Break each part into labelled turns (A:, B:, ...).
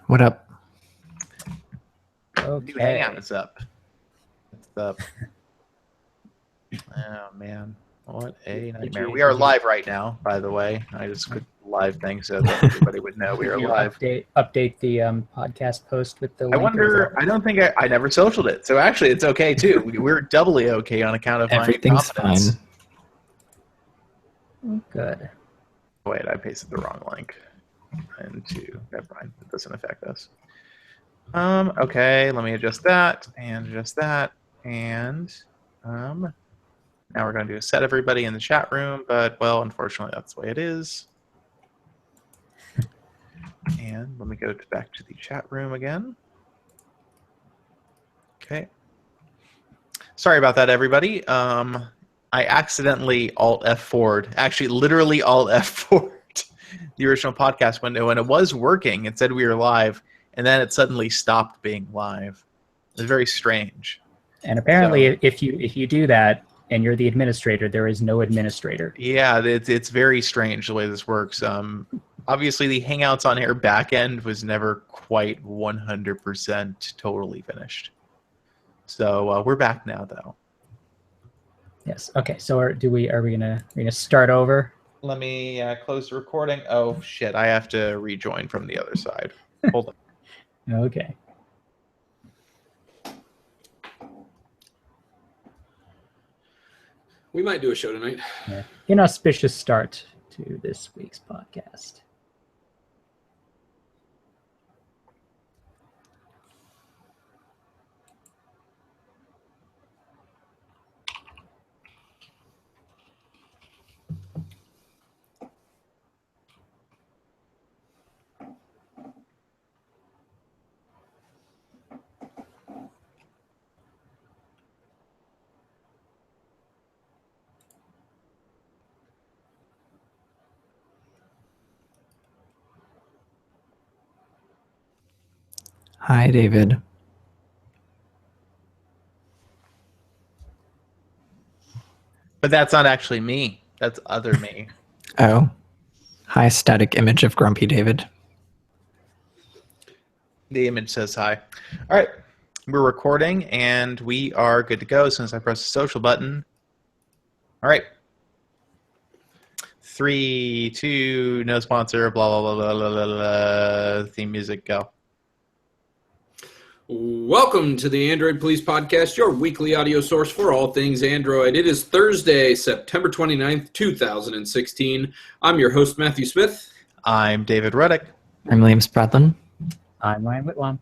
A: What up?
B: New
C: Okay.
B: Hangout is up. It's up. Oh man, what a nightmare! We are live right now, by the way. I just clicked the live thing so that everybody would know we are
C: Did you
B: live.
C: update the podcast post with the
B: I
C: link?
B: wonder. I don't think I never socialed it, so actually it's okay too. We're doubly okay on account of
A: Everything's
B: my incompetence.
A: fine.
C: Good.
B: Wait, I pasted the wrong link. Into never mind. It doesn't affect us. Okay, let me adjust that and adjust that, and now we're going to do set everybody in the chat room, but well, unfortunately, that's the way it is. And let me go back to the chat room again. Okay. Sorry about that, everybody. I accidentally Alt F4'd, actually literally Alt F4'd the original podcast window, and it was working. It said we were live, and then it suddenly stopped being live. It was very strange.
C: And apparently, if you do that and you're the administrator, there is no administrator.
B: Yeah, it's very strange the way this works. Obviously, the Hangouts on Air backend was never quite 100% totally finished. So we're back now, though.
C: Yes. Okay. So are we gonna start over?
B: Let me close the recording. Oh shit! I have to rejoin from the other side. Hold on.
C: Okay.
D: We might do a show tonight.
C: Yeah. Inauspicious start to this week's podcast.
A: Hi, David.
B: But that's not actually me. That's other me.
A: Oh. Hi, static image of Grumpy David.
B: The image says hi. All right. We're recording, and we are good to go as soon as I press the social button. All right. 3, 2, no sponsor, blah, blah, blah, blah, blah, blah. Theme music, go.
D: Welcome to the Android Police Podcast, your weekly audio source for all things Android. It is Thursday, September 29th, 2016. I'm your host, Matthew Smith.
B: I'm David Ruddick.
A: I'm Liam Spradlin.
C: I'm Ryan Whitlam.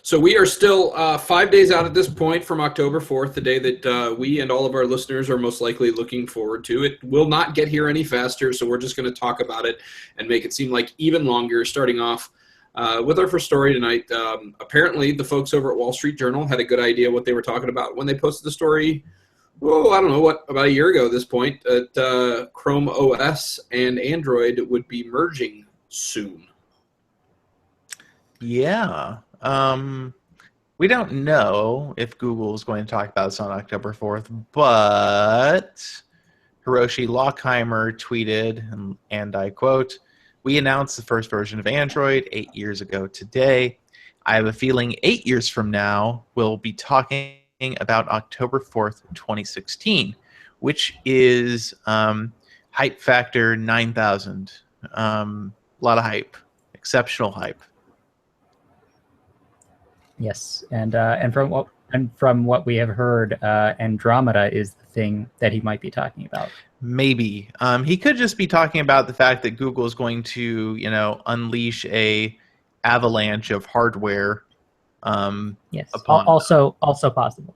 D: So we are still 5 days out at this point from October 4th, the day that we and all of our listeners are most likely looking forward to. It will not get here any faster, so we're just going to talk about it and make it seem like even longer, starting off with our first story tonight. Apparently, the folks over at Wall Street Journal had a good idea what they were talking about when they posted the story, I don't know, about a year ago at this point, that Chrome OS and Android would be merging soon.
B: Yeah. We don't know if Google is going to talk about this on October 4th, but Hiroshi Lockheimer tweeted, and I quote, "We announced the first version of Android 8 years ago today. I have a feeling 8 years from now we'll be talking about October 4th, 2016, which is hype factor 9,000. A lot of hype, exceptional hype."
C: Yes, and from what we have heard, Andromeda is the thing that he might be talking about.
B: Maybe he could just be talking about the fact that Google is going to, unleash a avalanche of hardware.
C: Yes, also possible.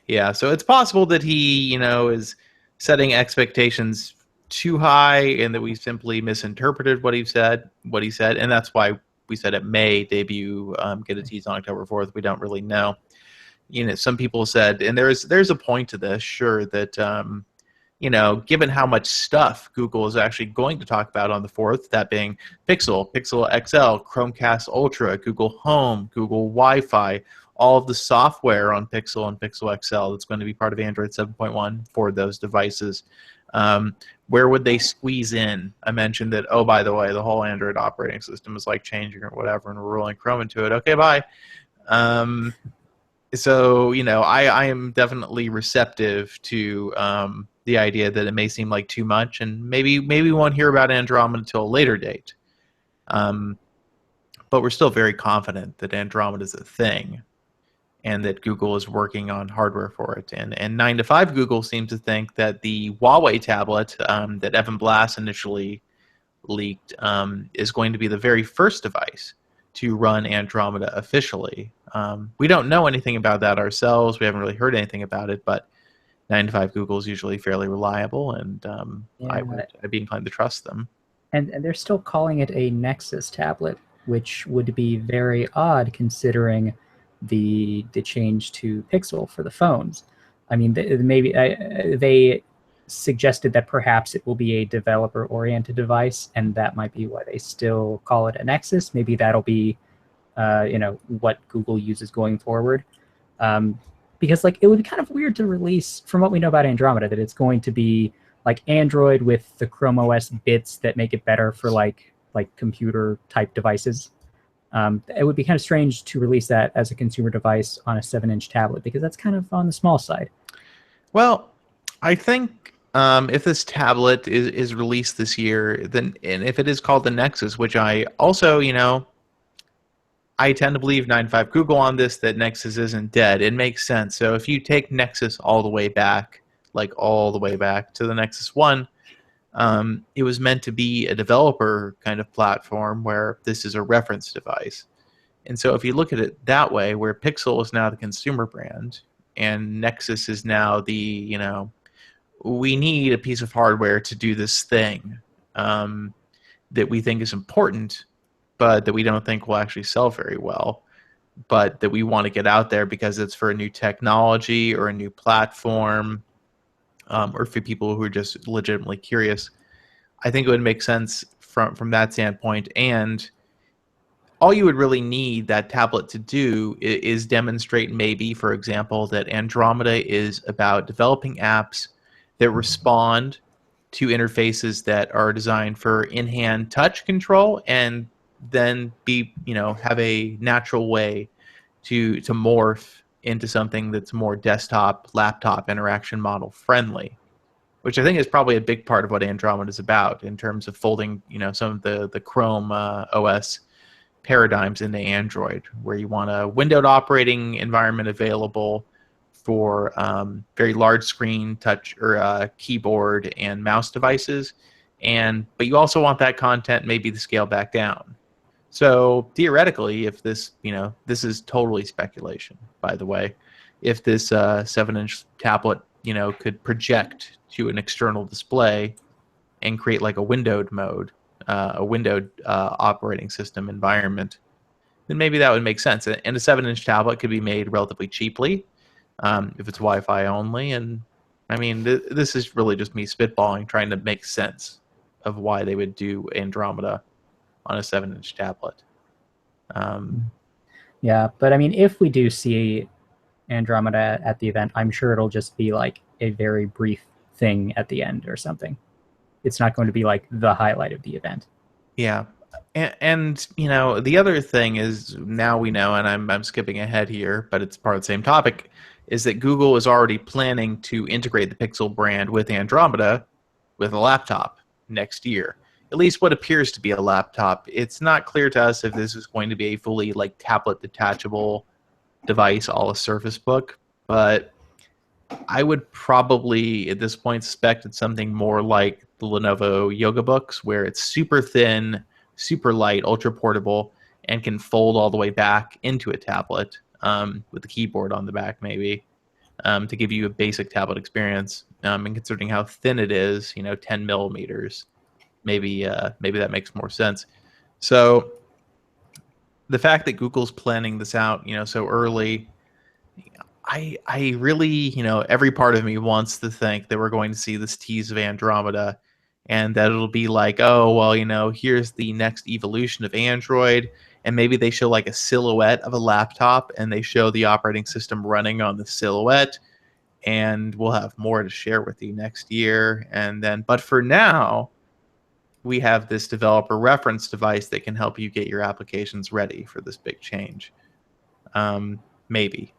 B: Yeah, so it's possible that he, is setting expectations too high, and that we simply misinterpreted what he said, and that's why we said it may debut, get a tease on October 4th. We don't really know. Some people said, and there's a point to this, sure, that given how much stuff Google is actually going to talk about on the 4th, that being Pixel, Pixel XL, Chromecast Ultra, Google Home, Google Wi-Fi, all of the software on Pixel and Pixel XL that's going to be part of Android 7.1 for those devices. Where would they squeeze in? I mentioned that, oh, by the way, the whole Android operating system is like changing or whatever, and we're rolling Chrome into it. Okay, bye. So, I am definitely receptive to the idea that it may seem like too much, and maybe we won't hear about Andromeda until a later date. But we're still very confident that Andromeda is a thing, and that Google is working on hardware for it. And 9 to 5 Google seems to think that the Huawei tablet that Evan Blass initially leaked is going to be the very first device to run Andromeda officially. We don't know anything about that ourselves. We haven't really heard anything about it, but 9 to 5 Google is usually fairly reliable, and I'd be inclined to trust them.
C: And they're still calling it a Nexus tablet, which would be very odd considering the change to Pixel for the phones. I mean, they suggested that perhaps it will be a developer-oriented device, and that might be why they still call it a Nexus. Maybe that'll be, what Google uses going forward. Because it would be kind of weird to release, from what we know about Andromeda, that it's going to be like Android with the Chrome OS bits that make it better for like computer-type devices. It would be kind of strange to release that as a consumer device on a 7-inch tablet, because that's kind of on the small side.
B: Well, I think if this tablet is released this year, then, and if it is called the Nexus, which I also, I tend to believe 9to5 Google on this, that Nexus isn't dead. It makes sense. So if you take Nexus all the way back, all the way back to the Nexus 1, it was meant to be a developer kind of platform where this is a reference device. And so if you look at it that way, where Pixel is now the consumer brand and Nexus is now the, we need a piece of hardware to do this thing that we think is important, but that we don't think will actually sell very well, but that we want to get out there because it's for a new technology or a new platform, or for people who are just legitimately curious. I think it would make sense from that standpoint. And all you would really need that tablet to do is demonstrate, maybe, for example, that Andromeda is about developing apps that respond to interfaces that are designed for in-hand touch control, and then have a natural way to morph into something that's more desktop, laptop interaction model friendly, which I think is probably a big part of what Andromeda is about in terms of folding, some of the Chrome OS paradigms into Android, where you want a windowed operating environment available for very large screen touch or keyboard and mouse devices, but you also want that content maybe to scale back down. So theoretically, if this, this is totally speculation, by the way, if this 7-inch tablet, could project to an external display and create like a windowed mode, a windowed operating system environment, then maybe that would make sense. And a 7-inch tablet could be made relatively cheaply if it's Wi-Fi only. And I mean, this is really just me spitballing, trying to make sense of why they would do Andromeda on a 7-inch tablet.
C: Yeah, but I mean, if we do see Andromeda at the event, I'm sure it'll just be like a very brief thing at the end or something. It's not going to be like the highlight of the event.
B: Yeah. And the other thing is, now we know, and I'm skipping ahead here, but it's part of the same topic, is that Google is already planning to integrate the Pixel brand with Andromeda with a laptop next year. At least what appears to be a laptop. It's not clear to us if this is going to be a fully tablet detachable device, all a Surface Book, but I would probably at this point suspect it's something more like the Lenovo Yoga Books, where it's super thin, super light, ultra portable, and can fold all the way back into a tablet with the keyboard on the back, maybe, to give you a basic tablet experience. And considering how thin it is, 10 millimeters, maybe that makes more sense. So the fact that Google's planning this out, so early, I really, every part of me wants to think that we're going to see this tease of Andromeda, and that it'll be like, oh, well, here's the next evolution of Android, and maybe they show like a silhouette of a laptop, and they show the operating system running on the silhouette, and we'll have more to share with you next year. And then, but for now, we have this developer reference device that can help you get your applications ready for this big change. Maybe,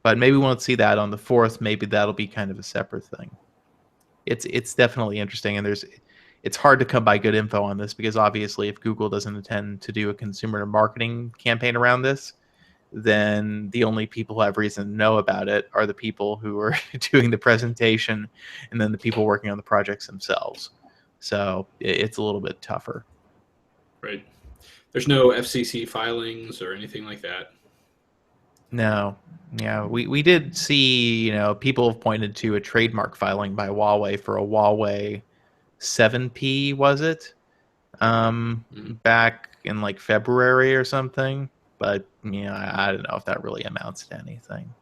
B: but maybe we won't see that on the 4th. Maybe that'll be kind of a separate thing. It's definitely interesting, and it's hard to come by good info on this because obviously if Google doesn't intend to do a consumer marketing campaign around this, then the only people who have reason to know about it are the people who are doing the presentation and then the people working on the projects themselves. So it's a little bit tougher.
D: Right. There's no FCC filings or anything like that.
B: No. Yeah, we did see, people have pointed to a trademark filing by Huawei for a Huawei 7P, was it? Back in like February or something. But, I don't know if that really amounts to anything.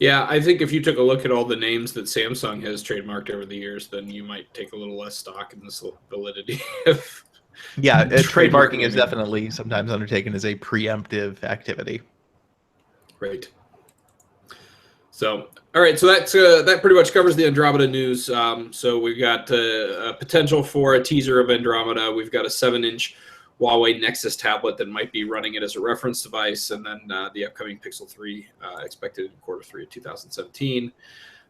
D: Yeah, I think if you took a look at all the names that Samsung has trademarked over the years, then you might take a little less stock in the validity of
B: yeah, trademarking is definitely sometimes undertaken as a preemptive activity.
D: Right. So, all right. So that pretty much covers the Andromeda news. So we've got a potential for a teaser of Andromeda. We've got a 7-inch Huawei Nexus tablet that might be running it as a reference device, and then the upcoming Pixel 3 expected in Q3 of 2017.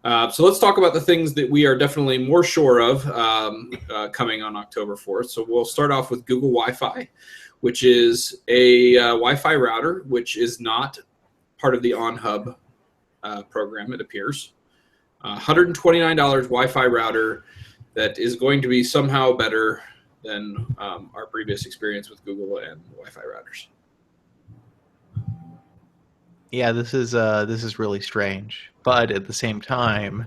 D: So let's talk about the things that we are definitely more sure of coming on October 4th. So we'll start off with Google Wi-Fi, which is a Wi-Fi router, which is not part of the OnHub program, it appears. $129 Wi-Fi router that is going to be somehow better than our previous experience with Google and Wi-Fi routers.
B: Yeah, this is really strange, but at the same time,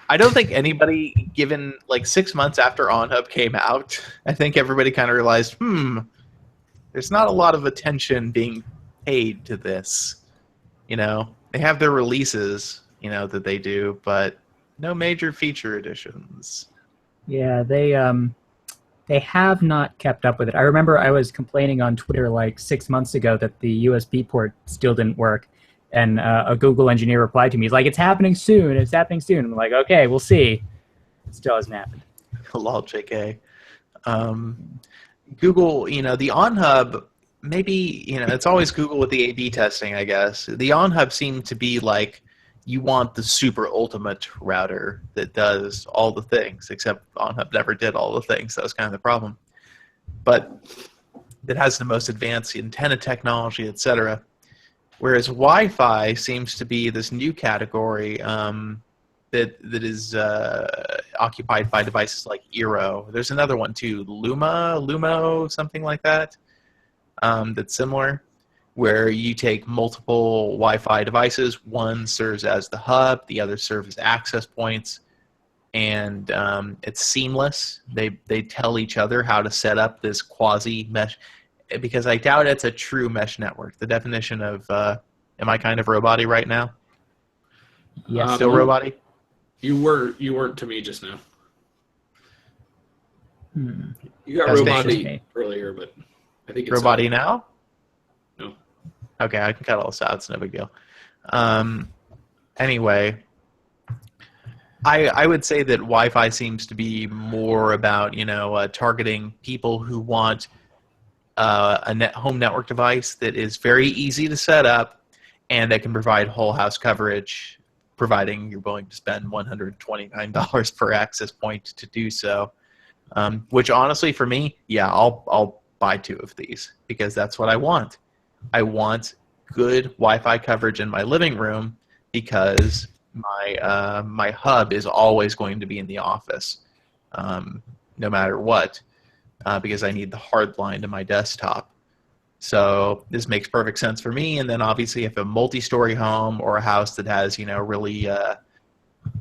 B: I don't think anybody, given like 6 months after OnHub came out, I think everybody kind of realized, there's not a lot of attention being paid to this. They have their releases, that they do, but no major feature additions.
C: Yeah, they have not kept up with it. I remember I was complaining on Twitter like 6 months ago that the USB port still didn't work, and a Google engineer replied to me. He's like, "It's happening soon. It's happening soon." I'm like, "Okay, we'll see." It still hasn't happened.
B: Lol, JK. Google, the OnHub, maybe, it's always Google with the A/B testing, I guess. The OnHub seemed to be like, you want the super ultimate router that does all the things, except OnHub never did all the things. That was kind of the problem. But that has the most advanced antenna technology, etc. Whereas Wi-Fi seems to be this new category that is occupied by devices like Eero. There's another one too, Lumo, something like that, that's similar, where you take multiple Wi-Fi devices. One serves as the hub, the other serves as access points, and it's seamless. They tell each other how to set up this quasi-mesh, because I doubt it's a true mesh network. The definition of, am I kind of robot-y right now?
C: Yes.
B: Still robot-y?
D: You weren't to me just now. You got
B: That's
D: robot-y earlier, but I think it's
B: robot-y now?
D: No.
B: Okay, I can cut all this out. It's no big deal. Anyway, I would say that Wi-Fi seems to be more about targeting people who want a home network device that is very easy to set up and that can provide whole house coverage, providing you're willing to spend $129 per access point to do so. Which honestly, for me, yeah, I'll buy 2 of these because that's what I want. I want good Wi-Fi coverage in my living room because my hub is always going to be in the office, no matter what, because I need the hard line to my desktop. So this makes perfect sense for me. And then obviously if a multi-story home or a house that has, really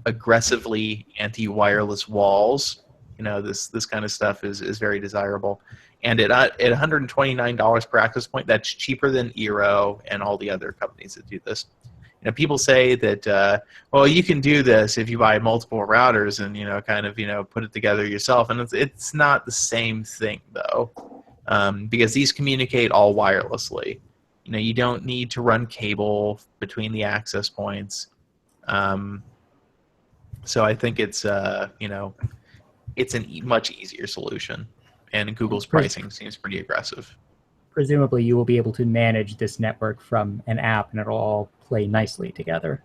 B: aggressively anti-wireless walls, this kind of stuff is very desirable. And at $129 per access point, that's cheaper than Eero and all the other companies that do this. People say that, well, you can do this if you buy multiple routers and, put it together yourself. And it's not the same thing, though, because these communicate all wirelessly. You don't need to run cable between the access points. So I think it's it's a much easier solution, and Google's pricing seems pretty aggressive.
C: Presumably, you will be able to manage this network from an app, and it'll all play nicely together.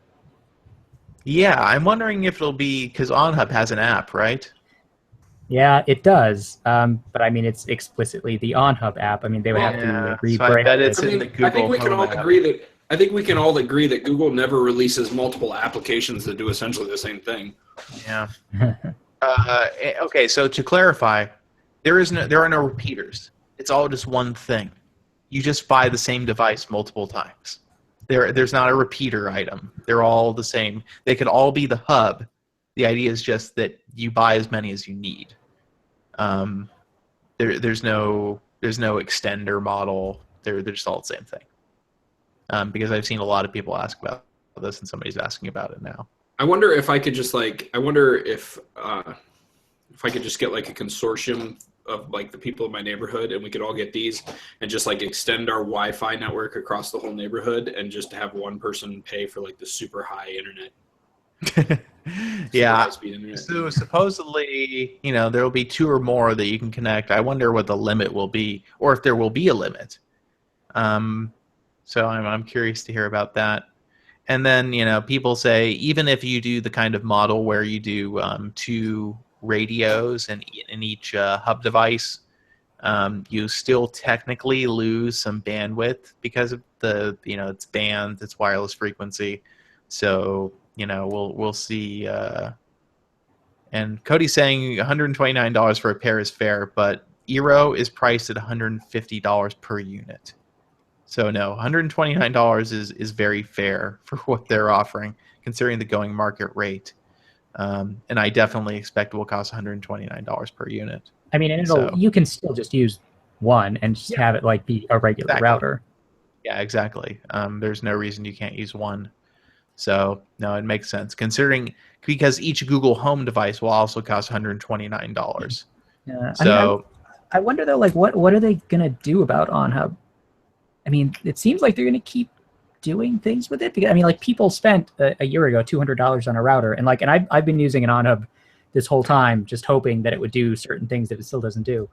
B: Yeah, I'm wondering if it'll be because OnHub has an app, right?
C: Yeah, it does. But I mean, it's explicitly the OnHub app. I mean, they would have to rebrand
B: so I bet it's
C: it.
B: in the Google
D: I think we can
B: Home
D: all
B: app.
D: agree that we can all agree that Google never releases multiple applications that do essentially the same thing.
B: Yeah. Okay, so to clarify, there are no repeaters. It's all just one thing. You just buy the same device multiple times. There's not a repeater item. They're all the same. They could all be the hub. The idea is just that you buy as many as you need. There's no extender model. They're just all the same thing. Because I've seen a lot of people ask about this, and somebody's asking about it now.
D: I wonder if I could just if I could just get like a consortium of like the people in my neighborhood, and we could all get these and just like extend our Wi-Fi network across the whole neighborhood, and just have one person pay for like the super high internet.
B: Yeah.
D: High-speed internet.
B: So supposedly, there will be 2 or more that you can connect. I wonder what the limit will be, or if there will be a limit. So I'm curious to hear about that. And then, people say even if you do the kind of model where you do 2 radios in each hub device, you still technically lose some bandwidth because of the it's band, it's wireless frequency. So we'll see. And Cody's saying $129 for a pair is fair, but Eero is priced at $150 per unit. So no, $129 is very fair for what they're offering, considering the going market rate. And I definitely expect it will cost $129 per unit.
C: I mean, and you can still just use one and just have it like be a regular router.
B: Yeah, exactly. There's no reason you can't use one. So no, it makes sense because each Google Home device will also cost $129.
C: Yeah.
B: So
C: I wonder though, like what are they gonna do about OnHub? I mean, it seems like they're gonna keep doing things with it because I mean, like people spent a year ago $200 on a router, and I've been using an OnHub this whole time, just hoping that it would do certain things that it still doesn't do.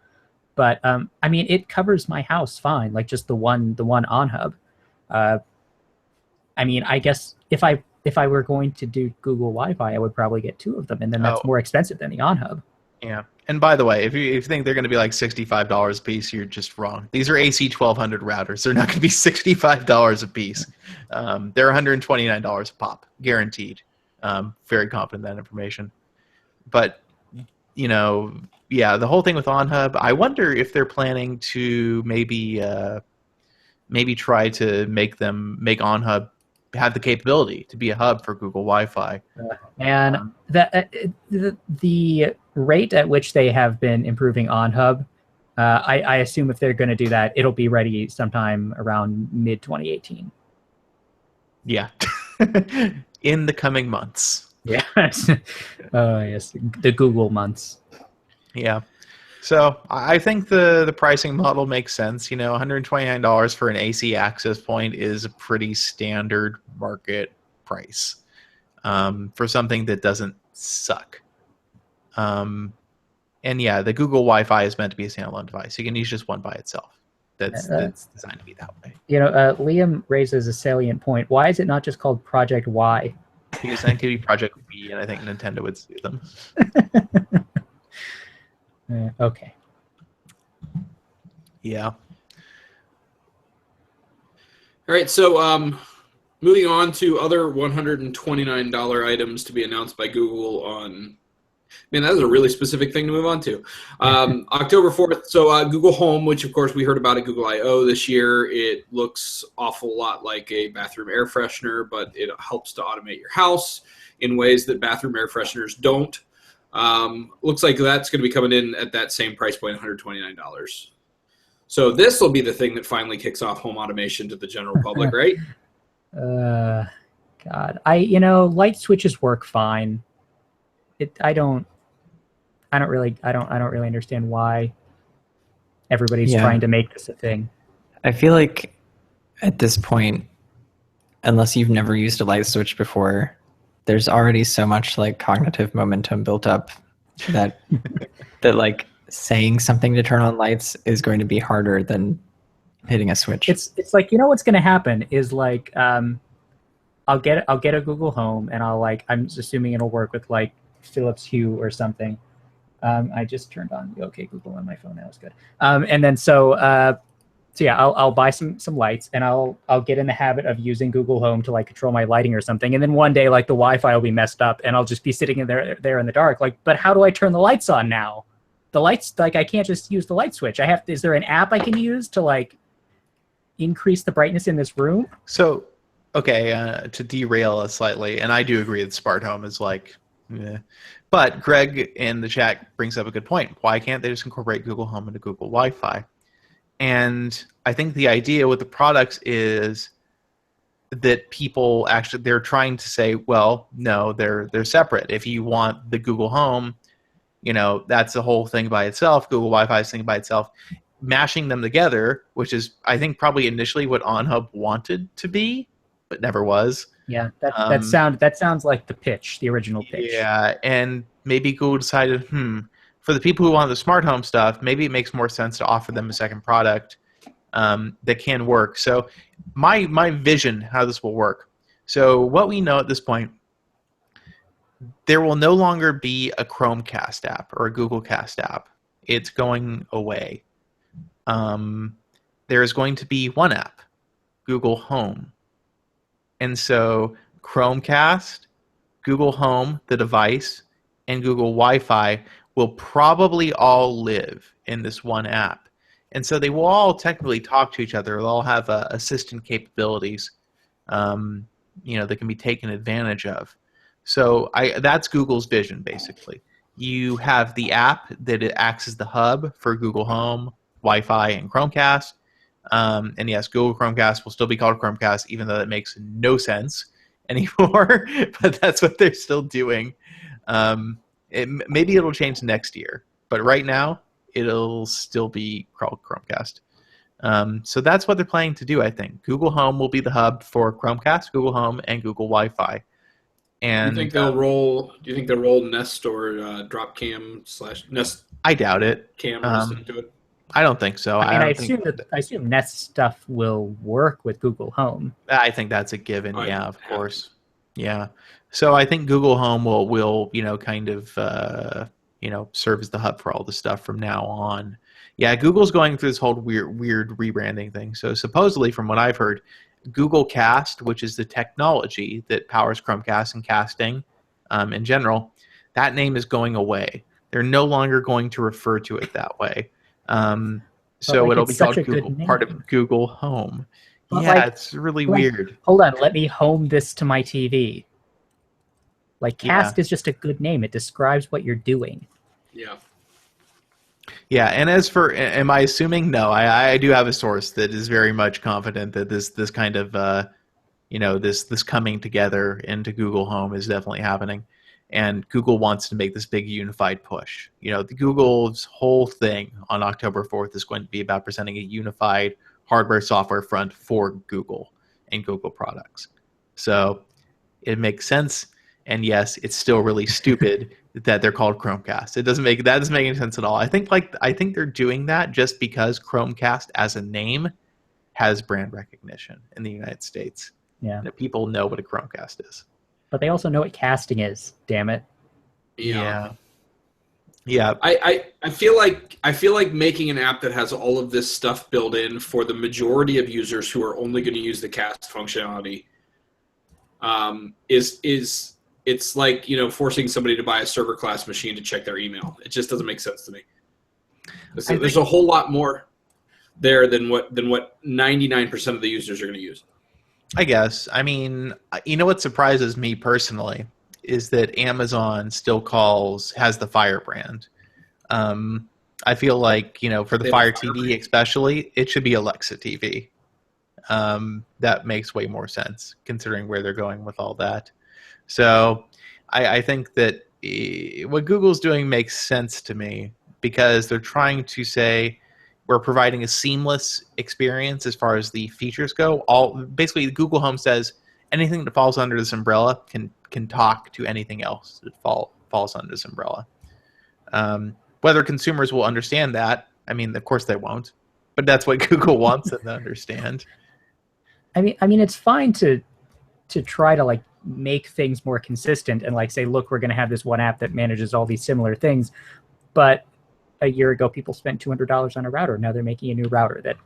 C: But I mean, it covers my house fine, like just the one OnHub. I mean, I guess if I were going to do Google Wi-Fi, I would probably get 2 of them, and then that's more expensive than the OnHub.
B: Yeah. And by the way, if you think they're going to be like $65 a piece, you're just wrong. These are AC 1200 routers. They're not going to be $65 a piece. They're $129 a pop, guaranteed. Very confident in that information. But, the whole thing with OnHub, I wonder if they're planning to maybe try to make OnHub have the capability to be a hub for Google Wi-Fi.
C: And the rate at which they have been improving OnHub, I assume if they're going to do that, it'll be ready sometime around mid-2018.
B: Yeah. In the coming months.
C: Yeah. Yes, the Google months.
B: Yeah. So I think the pricing model makes sense. $129 for an AC access point is a pretty standard market price for something that doesn't suck. And yeah, the Google Wi-Fi is meant to be a standalone device. You can use just one by itself. That's designed to be that way.
C: Liam raises a salient point. Why is it not just called Project Y?
B: Because then it could be Project Wii, and I think Nintendo would sue them.
C: Okay.
B: Yeah.
D: All right, so moving on to other $129 items to be announced by Google on... Man, that is a really specific thing to move on to. October 4th, so Google Home, which of course we heard about at Google I/O this year. It looks awful lot like a bathroom air freshener, but it helps to automate your house in ways that bathroom air fresheners don't. Looks like that's going to be coming in at that same price point, $129. So this will be the thing that finally kicks off home automation to the general public, right?
C: God, light switches work fine. I don't really understand why everybody's trying to make this a thing.
A: I feel like at this point, unless you've never used a light switch before, there's already so much like cognitive momentum built up that that like saying something to turn on lights is going to be harder than hitting a switch.
C: It's like, you know what's going to happen is like I'll get a Google Home, and I'm assuming it'll work with like Philips Hue or something. I just turned on the OK Google on my phone. That was good. And then so yeah, I'll buy some lights, and I'll get in the habit of using Google Home to like control my lighting or something. And then one day, like the Wi-Fi will be messed up, and I'll just be sitting in there in the dark. Like, but how do I turn the lights on now? The lights, like, I can't just use the light switch. Is there an app I can use to like increase the brightness in this room?
B: So, okay, to derail us slightly, and I do agree that smart home is like, but Greg in the chat brings up a good point. Why can't they just incorporate Google Home into Google Wi-Fi? And I think the idea with the products is that people actually, they're trying to say, well, no, they're separate. If you want the Google Home, you know, that's the whole thing by itself. Google Wi-Fi is a thing by itself. Mashing them together, which is, I think, probably initially what OnHub wanted to be, but never was.
C: Yeah, that sounds like the pitch, the original pitch.
B: Yeah, and maybe Google decided, for the people who want the smart home stuff, maybe it makes more sense to offer them a second product that can work. So my vision, how this will work. So what we know at this point, there will no longer be a Chromecast app or a Google Cast app. It's going away. There is going to be one app, Google Home. And so Chromecast, Google Home, the device, and Google Wi-Fi will probably all live in this one app. And so they will all technically talk to each other. They'll all have assistant capabilities that can be taken advantage of. So that's Google's vision, basically. You have the app that it acts as the hub for Google Home, Wi-Fi, and Chromecast. And yes, Google Chromecast will still be called Chromecast, even though that makes no sense anymore. But that's what they're still doing. Maybe it'll change next year, but right now it'll still be called Chromecast. So that's what they're planning to do, I think. Google Home will be the hub for Chromecast, Google Home, and Google Wi-Fi. And
D: do you think they'll roll Nest or Dropcam / Nest?
B: I doubt it.
D: Cameras into it.
B: I don't think so.
C: I assume Nest stuff will work with Google Home.
B: I think that's a given. Yeah, of course. Yeah. So I think Google Home will kind of serve as the hub for all the stuff from now on. Yeah, Google's going through this whole weird rebranding thing. So supposedly, from what I've heard, Google Cast, which is the technology that powers Chromecast and casting in general, that name is going away. They're no longer going to refer to it that way. So it'll be called part of Google Home. But yeah, it's really weird.
C: Hold on, let me home this to my TV. Like, Cast is just a good name. It describes what you're doing.
D: Yeah.
B: Yeah, and as for, am I assuming? No, I do have a source that is very much confident that this kind of, this coming together into Google Home is definitely happening. And Google wants to make this big unified push. Google's whole thing on October 4th is going to be about presenting a unified hardware software front for Google and Google products. So it makes sense. And yes, it's still really stupid that they're called Chromecast. That doesn't make any sense at all. I think they're doing that just because Chromecast as a name has brand recognition in the United States.
C: Yeah.
B: That people know what a Chromecast is.
C: But they also know what casting is, damn it.
B: Yeah.
D: I feel like making an app that has all of this stuff built in for the majority of users who are only going to use the cast functionality it's like, forcing somebody to buy a server class machine to check their email. It just doesn't make sense to me. There's a whole lot more there than what 99% of the users are going to use.
B: I guess. I mean, what surprises me personally is that Amazon still has the Fire brand. I feel like, for the Fire TV especially, it should be Alexa TV. That makes way more sense considering where they're going with all that. So I think that what Google's doing makes sense to me because they're trying to say, we're providing a seamless experience as far as the features go. Basically, Google Home says anything that falls under this umbrella can talk to anything else that falls under this umbrella. Whether consumers will understand that, I mean, of course they won't, but that's what Google wants them to understand.
C: I mean, it's fine to try to like make things more consistent and like say, look, we're going to have this one app that manages all these similar things, but a year ago people spent $200 on a router. Now they're making a new router that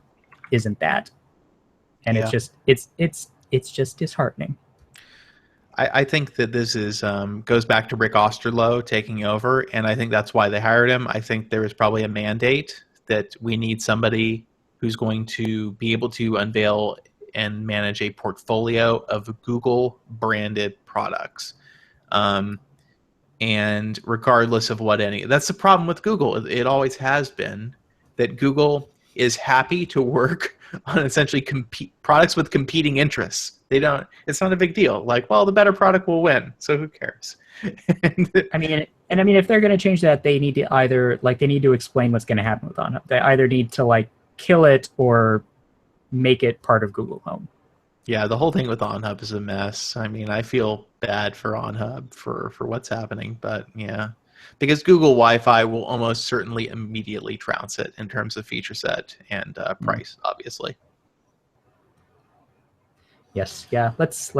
C: isn't that, and
B: Yeah.
C: it's just disheartening.
B: I think that this is goes back to Rick Osterloh taking over, and I think that's why they hired him. I think there is probably a mandate that we need somebody who's going to be able to unveil and manage a portfolio of Google branded products. And regardless of that's the problem with Google. It always has been that Google is happy to work on essentially products with competing interests. It's not a big deal. Like, well, the better product will win, so who cares?
C: I mean, if they're going to change that, they need to explain what's going to happen with OnHub. They either need to like kill it or make it part of Google Home.
B: Yeah, the whole thing with OnHub is a mess. I mean, I feel bad for OnHub for what's happening, but yeah, because Google Wi-Fi will almost certainly immediately trounce it in terms of feature set and price, obviously.
C: Yes, yeah. Let's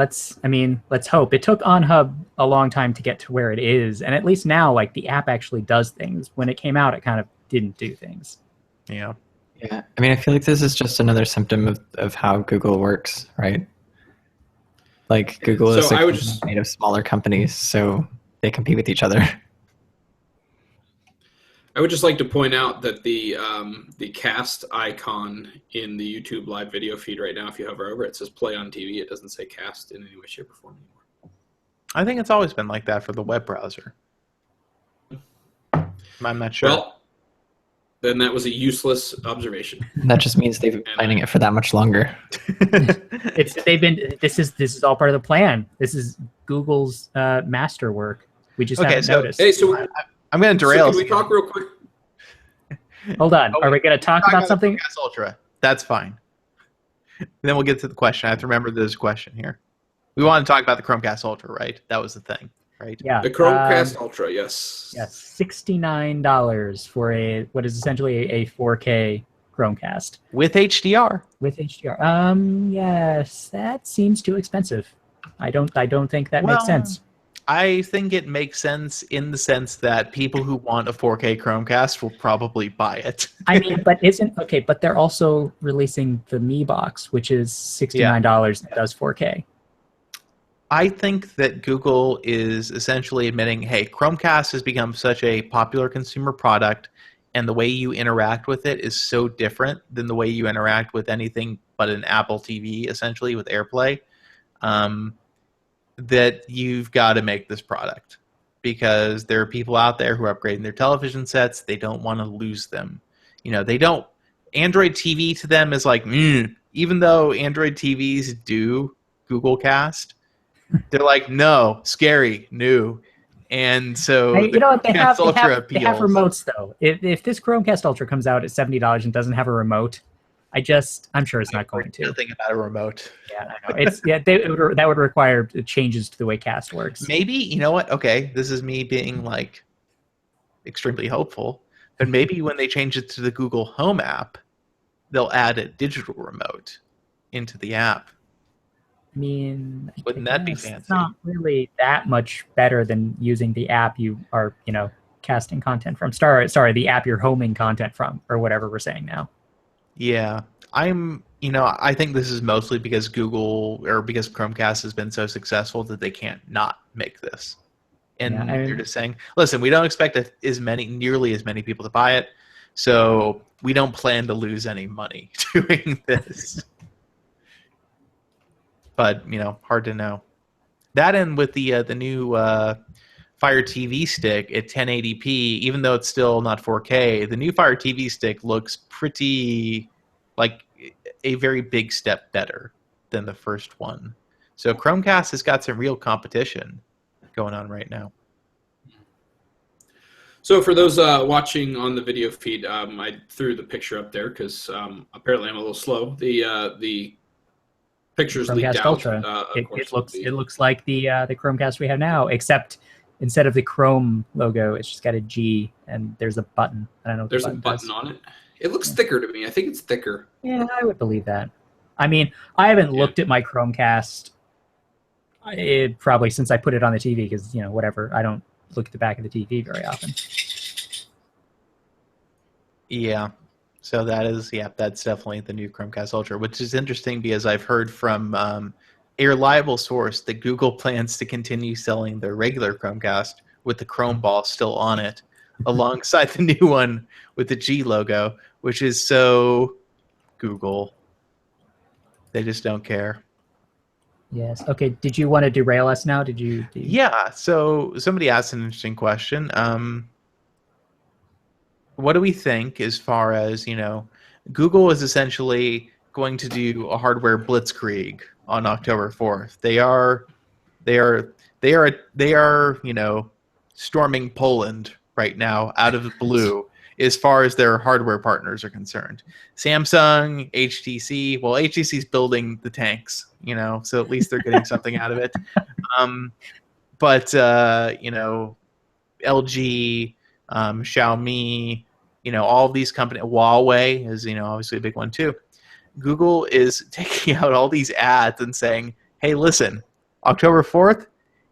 C: hope. It took OnHub a long time to get to where it is, and at least now, like the app actually does things. When it came out, it kind of didn't do things.
B: Yeah.
A: Yeah, I mean, I feel like this is just another symptom of how Google works, right? Like Google is made of smaller companies, so they compete with each other.
D: I would just like to point out that the cast icon in the YouTube live video feed right now, if you hover over it, says play on TV. It doesn't say cast in any way, shape, or form anymore.
B: I think it's always been like that for the web browser. I'm not sure.
D: Well, then that was a useless observation.
A: That just means they've been planning it for that much longer.
C: This is all part of the plan. This is Google's masterwork. We just haven't noticed.
D: Hey, so
B: I'm going to derail.
D: Can we talk real quick?
C: Hold on. Are we going to talk about something?
B: Chromecast Ultra. That's fine. And then we'll get to the question. I have to remember there's a question here. We want to talk about the Chromecast Ultra, right? That was the thing, right?
C: Yeah.
D: The Chromecast Ultra, yes.
C: Yes, $69 for what is essentially a 4K Chromecast
B: With HDR.
C: with HDR. Yes, that seems too expensive. I don't think that makes sense.
B: I think it makes sense in the sense that people who want a 4K Chromecast will probably buy it.
C: I mean, but they're also releasing the Mi Box, which is $69 and does 4K.
B: I think that Google is essentially admitting, hey, Chromecast has become such a popular consumer product, and the way you interact with it is so different than the way you interact with anything but an Apple TV, essentially, with AirPlay, that you've got to make this product. Because there are people out there who are upgrading their television sets. They don't want to lose them. They don't... Android TV to them is like, even though Android TVs do Google Cast, they're like, no, scary, new. And so
C: They have
B: appeals.
C: remotes though. If this Chromecast Ultra comes out at $70 and doesn't have a remote, I'm sure it's not going to.
B: Nothing about a remote.
C: Yeah, I know. That would require changes to the way Cast works.
B: Maybe, you know what? Okay, this is me being like extremely hopeful, but maybe when they change it to the Google Home app, they'll add a digital remote into the app.
C: I mean,
B: Wouldn't that be fancy?
C: It's not really that much better than using the app you are, casting content from. Sorry, the app you're homing content from, or whatever we're saying now.
B: Yeah, I think this is mostly because because Chromecast has been so successful that they can't not make this. And they're just saying, listen, we don't expect nearly as many people to buy it, so we don't plan to lose any money doing this. But, hard to know. That and with the new Fire TV stick at 1080p, even though it's still not 4K, the new Fire TV stick looks pretty like a very big step better than the first one. So Chromecast has got some real competition going on right now.
D: So for those watching on the video feed, I threw the picture up there because apparently I'm a little slow. The pictures leaked
C: Chromecast
D: out.
C: Ultra.
D: Of
C: It,
D: course,
C: it looks like the Chromecast we have now, except instead of the Chrome logo, it's just got a G and there's a button. I don't know what
D: there's
C: the
D: a
C: button
D: button
C: does.
D: on it. It looks thicker to me. I think it's thicker.
C: Yeah, I would believe that. I mean, I haven't
D: Yeah.
C: looked at my Chromecast probably since I put it on the TV because, whatever. I don't look at the back of the TV very often.
B: Yeah. So that's definitely the new Chromecast Ultra, which is interesting because I've heard from a reliable source that Google plans to continue selling their regular Chromecast with the Chrome ball still on it, alongside the new one with the G logo, which is so Google. They just don't care.
C: Yes. Okay. Did you want to derail us now? Did you?
B: Yeah. So somebody asked an interesting question. What do we think as far as, Google is essentially going to do a hardware blitzkrieg on October 4th. They are, storming Poland right now out of the blue as far as their hardware partners are concerned. Samsung, HTC, well, HTC's building the tanks, so at least they're getting something out of it. But LG, Xiaomi, all of these companies, Huawei is, obviously a big one too. Google is taking out all these ads and saying, hey, listen, October 4th,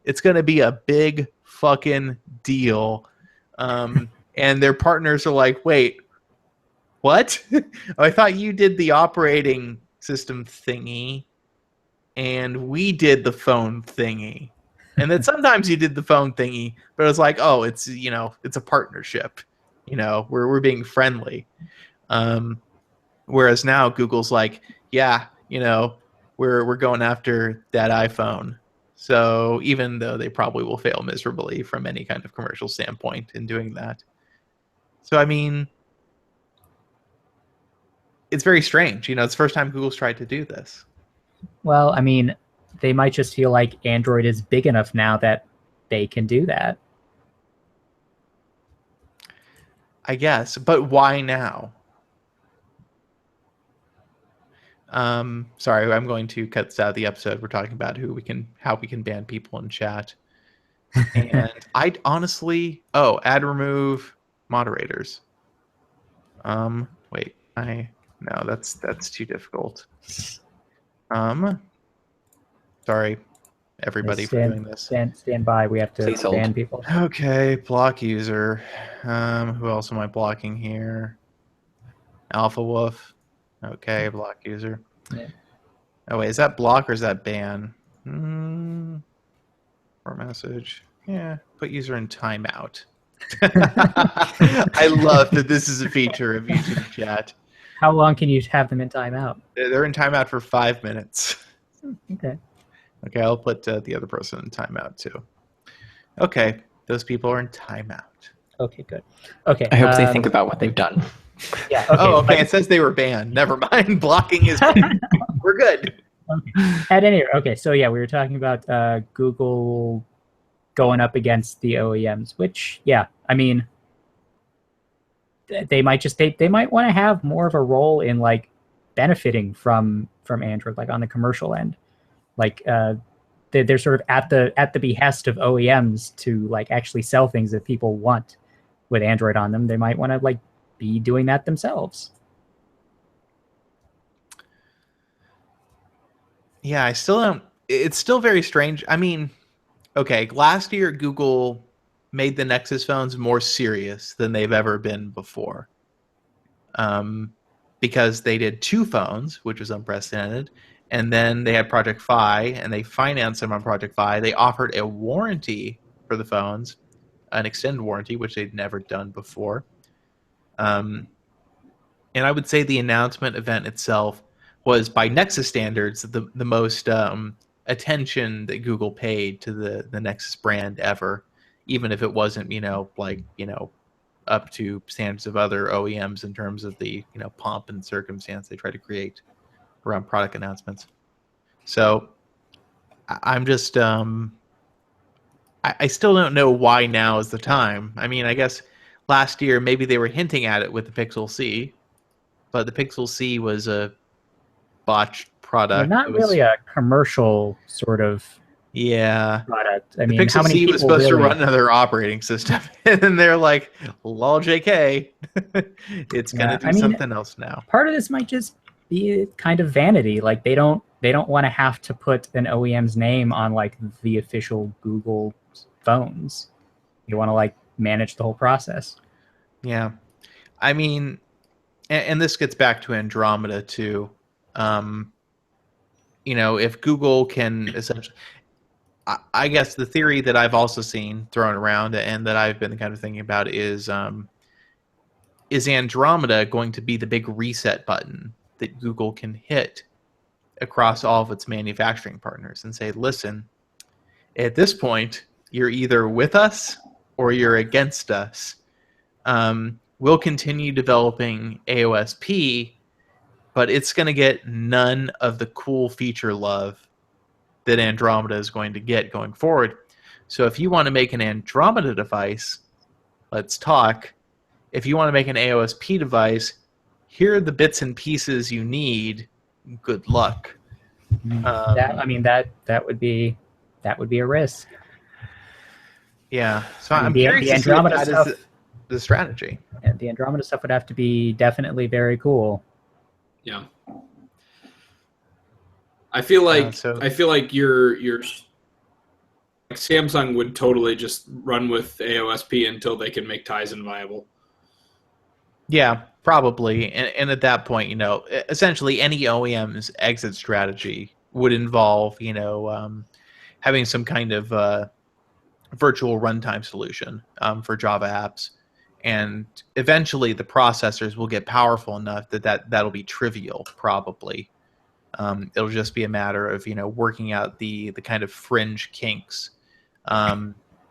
B: it's going to be a big fucking deal. And their partners are like, wait, what? I thought you did the operating system thingy and we did the phone thingy. And then sometimes you did the phone thingy, but it was like, oh, it's it's a partnership. We're being friendly. Whereas now Google's like, yeah, we're going after that iPhone. So even though they probably will fail miserably from any kind of commercial standpoint in doing that. So I mean, it's very strange. It's the first time Google's tried to do this.
C: Well, I mean, they might just feel like Android is big enough now that they can do that.
B: I guess, but why now? Sorry, I'm going to cut this out of the episode. We're talking about how we can ban people in chat. And I'd honestly, add remove moderators. Wait, no, that's too difficult. Sorry, everybody, for doing this.
C: Stand by. We have to
A: Please hold.
C: ban people.
B: Okay, block user. Who else am I blocking here? Alpha Wolf. Okay, block user.
C: Yeah.
B: Oh wait, is that block or is that ban? Or message. Yeah, put user in timeout. I love that this is a feature of YouTube chat.
C: How long can you have them in timeout?
B: They're in timeout for 5 minutes.
C: Okay.
B: Okay, I'll put the other person in timeout too. Okay, those people are in timeout.
C: Okay, good. Okay.
A: I hope they think about what they've done.
C: Yeah. Okay.
B: Okay. It says they were banned. Never mind. Blocking is banned. We're good.
C: At any rate, okay. So yeah, we were talking about Google going up against the OEMs, which I mean, they might they might want to have more of a role in like benefiting from Android, like on the commercial end, like they're sort of at the behest of OEMs to like actually sell things that people want with Android on them. They might want to like be doing that themselves.
B: Yeah, I still don't. It's still very strange. I mean, okay, last year Google made the Nexus phones more serious than they've ever been before. Because they did 2 phones, which was unprecedented, and then they had Project Fi, and they financed them on Project Fi. They offered a warranty for the phones, an extended warranty, which they'd never done before. And I would say the announcement event itself was, by Nexus standards, the most attention that Google paid to the Nexus brand ever, even if it wasn't, up to standards of other OEMs in terms of the, pomp and circumstance they try to create around product announcements. So I'm just, I still don't know why now is the time. I mean, I guess last year, maybe they were hinting at it with the Pixel C, but the Pixel C was a botched product.
C: Not
B: It was,
C: really a commercial sort of
B: yeah.
C: product. I
B: The
C: mean, how
B: Pixel
C: many
B: C
C: people
B: was supposed
C: really?
B: to run another operating system, and then they're like, "Lol, JK, it's gonna
C: Yeah,
B: do
C: I mean,
B: something else now."
C: Part of this might just be kind of vanity. Like they don't want to have to put an OEM's name on like the official Google phones. You want to like manage the whole process.
B: Yeah, I mean, and this gets back to Andromeda too. You know, if Google can essentially, I guess the theory that I've also seen thrown around and that I've been kind of thinking about is Andromeda going to be the big reset button that Google can hit across all of its manufacturing partners and say, listen, at this point, you're either with us or you're against us. We'll continue developing AOSP, but it's going to get none of the cool feature love that Andromeda is going to get going forward. So if you want to make an Andromeda device, let's talk. If you want to make an AOSP device, here are the bits and pieces you need. Good luck.
C: That would be a risk.
B: Yeah. So
C: I mean,
B: I'm
C: the
B: curious to see if
C: Andromeda
B: that
C: stuff-
B: is the strategy.
C: And the Andromeda stuff would have to be definitely very cool.
D: Yeah. I feel like
B: so-
D: you're like Samsung would totally just run with AOSP until they can make Tizen viable.
B: Yeah, probably. And at that point, you know, essentially any OEM's exit strategy would involve, you know, having some kind of virtual runtime solution for Java apps. And eventually the processors will get powerful enough that'll be trivial, probably. It'll just be a matter of, you know, working out the kind of fringe kinks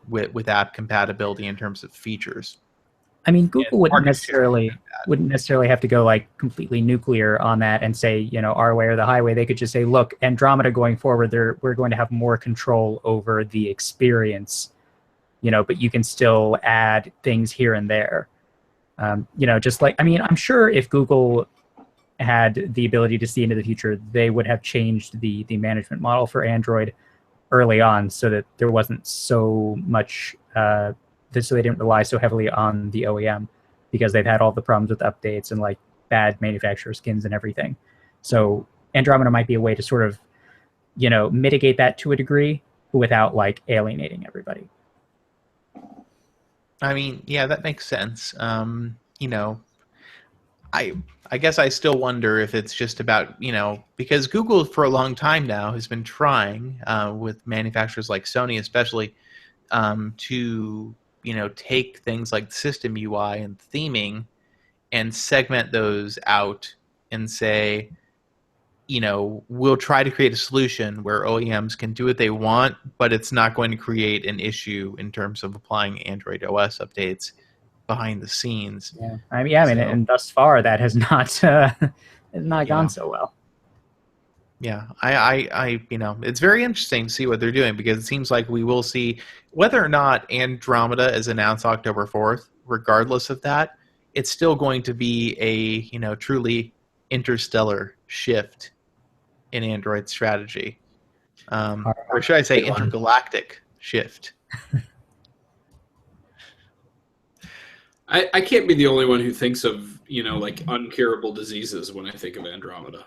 B: with app compatibility in terms of features.
C: I mean, Google
B: And
C: wouldn't
B: marketing
C: necessarily have to go like completely nuclear on that and say, you know, our way or the highway. They could just say, look, Andromeda going forward, we're going to have more control over the experience, you know, but you can still add things here and there. You know, just like, I mean, I'm sure if Google had the ability to see into the future, they would have changed the management model for Android early on so that there wasn't so much so they didn't rely so heavily on the OEM, because they've had all the problems with updates and like bad manufacturer skins and everything. So Andromeda might be a way to sort of, you know, mitigate that to a degree without like alienating everybody.
B: I mean, yeah, that makes sense. You know, I guess I still wonder if it's just about, you know, because Google for a long time now has been trying with manufacturers like Sony especially to, you know, take things like system UI and theming and segment those out and say, you know, we'll try to create a solution where OEMs can do what they want, but it's not going to create an issue in terms of applying Android OS updates behind the scenes.
C: Yeah, I mean, and thus far that has not gone so well.
B: Yeah, I, you know, it's very interesting to see what they're doing, because it seems like we will see whether or not Andromeda is announced October 4th. Regardless of that, it's still going to be a, you know, truly interstellar shift in Android strategy, or should I say, intergalactic shift.
D: I can't be the only one who thinks of, you know, like uncurable diseases when I think of Andromeda.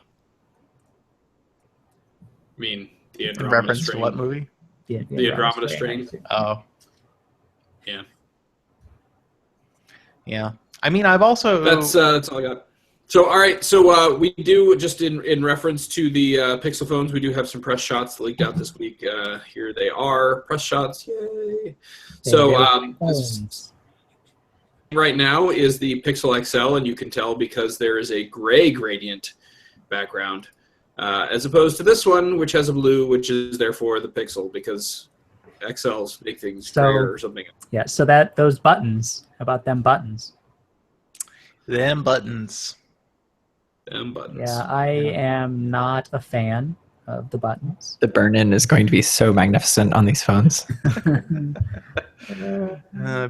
D: I mean, the
B: In
D: Andromeda
B: reference
D: strain.
B: to what movie?
D: The Andromeda strain.
B: Oh,
D: Yeah.
B: yeah. I mean, I've also
D: That's all I got. So, all right. So we do, just in reference to the Pixel phones, we do have some press shots leaked out this week. Here they are, press shots. Yay! So right now is the Pixel XL, and you can tell because there is a gray gradient background, as opposed to this one, which has a blue, which is therefore the Pixel, because XLs make things grayer or something.
C: Yeah, so those buttons, how about them buttons?
B: them buttons.
D: Them buttons.
C: Yeah, I am not a fan of the buttons.
A: The burn-in is going to be so magnificent on these phones.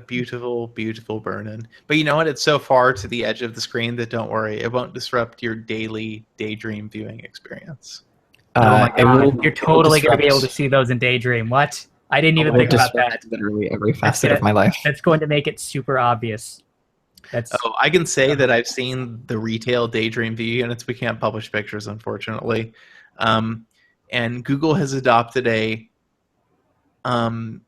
B: Beautiful, beautiful burn-in. But you know what? It's so far to the edge of the screen that don't worry, it won't disrupt your daily Daydream viewing experience.
C: Oh my
A: It
C: god,
A: will-
C: you're
A: it will
C: totally going to be able to
A: disrupt-
C: see those in Daydream. What? I didn't even
A: it will
C: think about
A: disrupt
C: that.
A: literally every facet of my life.
C: That's going to make it super obvious. That's
B: Oh, I can say that I've seen the retail Daydream view units. We can't publish pictures, unfortunately. And Google has adopted a, so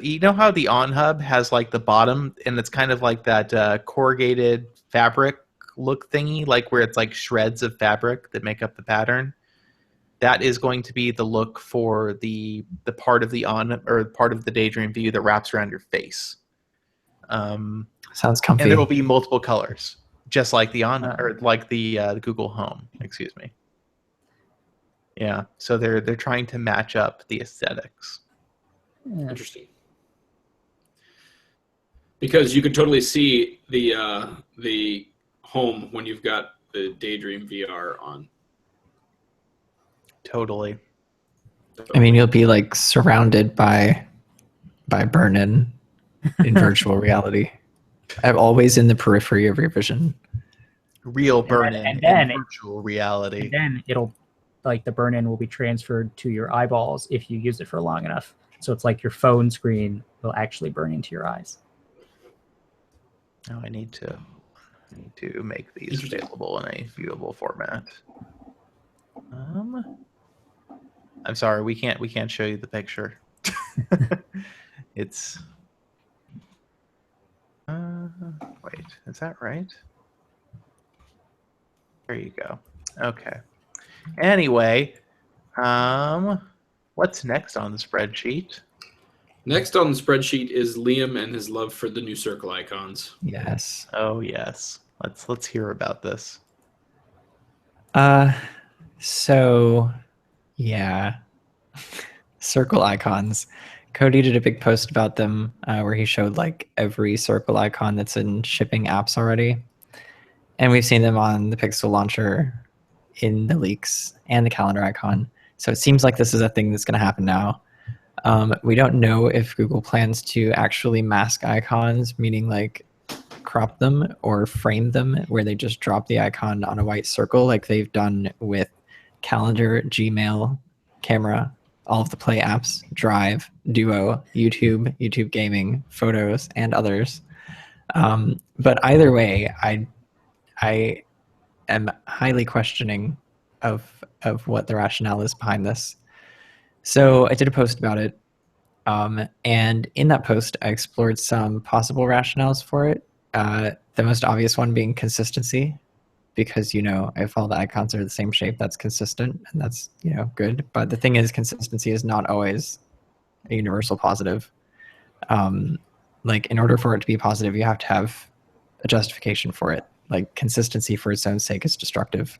B: you know how the On Hub has like the bottom, and it's kind of like that corrugated fabric look thingy, like where it's like shreds of fabric that make up the pattern. That is going to be the look for the part of the part of the Daydream view that wraps around your face.
A: Sounds comfy.
B: And it'll be multiple colors, just like the like the Google Home. Excuse me. Yeah, so they're trying to match up the aesthetics.
C: yeah.
D: Interesting. Because you can totally see the home when you've got the Daydream VR on.
B: Totally.
A: I mean, you'll be like surrounded by burn-in in virtual reality. I'm always in the periphery of your vision.
B: Real burn-in
C: and then
B: in virtual reality.
C: And then it'll, like, the burn-in will be transferred to your eyeballs if you use it for long enough. So it's like your phone screen will actually burn into your eyes.
B: Oh, I need to make these available in a viewable format. I'm sorry, we can't show you the picture. It's wait, is that right? There you go. Okay. Anyway, what's next on the spreadsheet?
D: Next on the spreadsheet is Liam and his love for the new circle icons.
A: Yes.
B: Oh yes. Let's hear about this.
A: So yeah. Circle icons. Cody did a big post about them where he showed like every circle icon that's in shipping apps already. And we've seen them on the Pixel launcher, in the leaks, and the calendar icon. So it seems like this is a thing that's going to happen now. We don't know if Google plans to actually mask icons, meaning like crop them or frame them where they just drop the icon on a white circle like they've done with Calendar, Gmail, Camera, all of the Play apps, Drive, Duo, YouTube Gaming, Photos, and others. But either way, I am highly questioning of what the rationale is behind this. So I did a post about it, and in that post, I explored some possible rationales for it. The most obvious one being consistency, because if all the icons are the same shape, that's consistent, and that's good. But the thing is, consistency is not always a universal positive. Like in order for it to be positive, you have to have a justification for it. Like consistency for its own sake is destructive.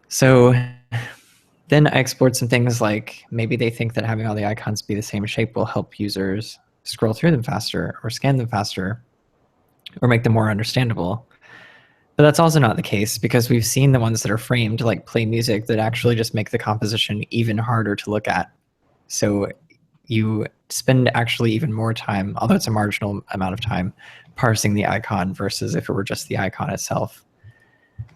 A: So then I explored some things like maybe they think that having all the icons be the same shape will help users scroll through them faster or scan them faster or make them more understandable. But that's also not the case, because we've seen the ones that are framed, like Play Music, that actually just make the composition even harder to look at. So you spend actually even more time, although it's a marginal amount of time, parsing the icon versus if it were just the icon itself.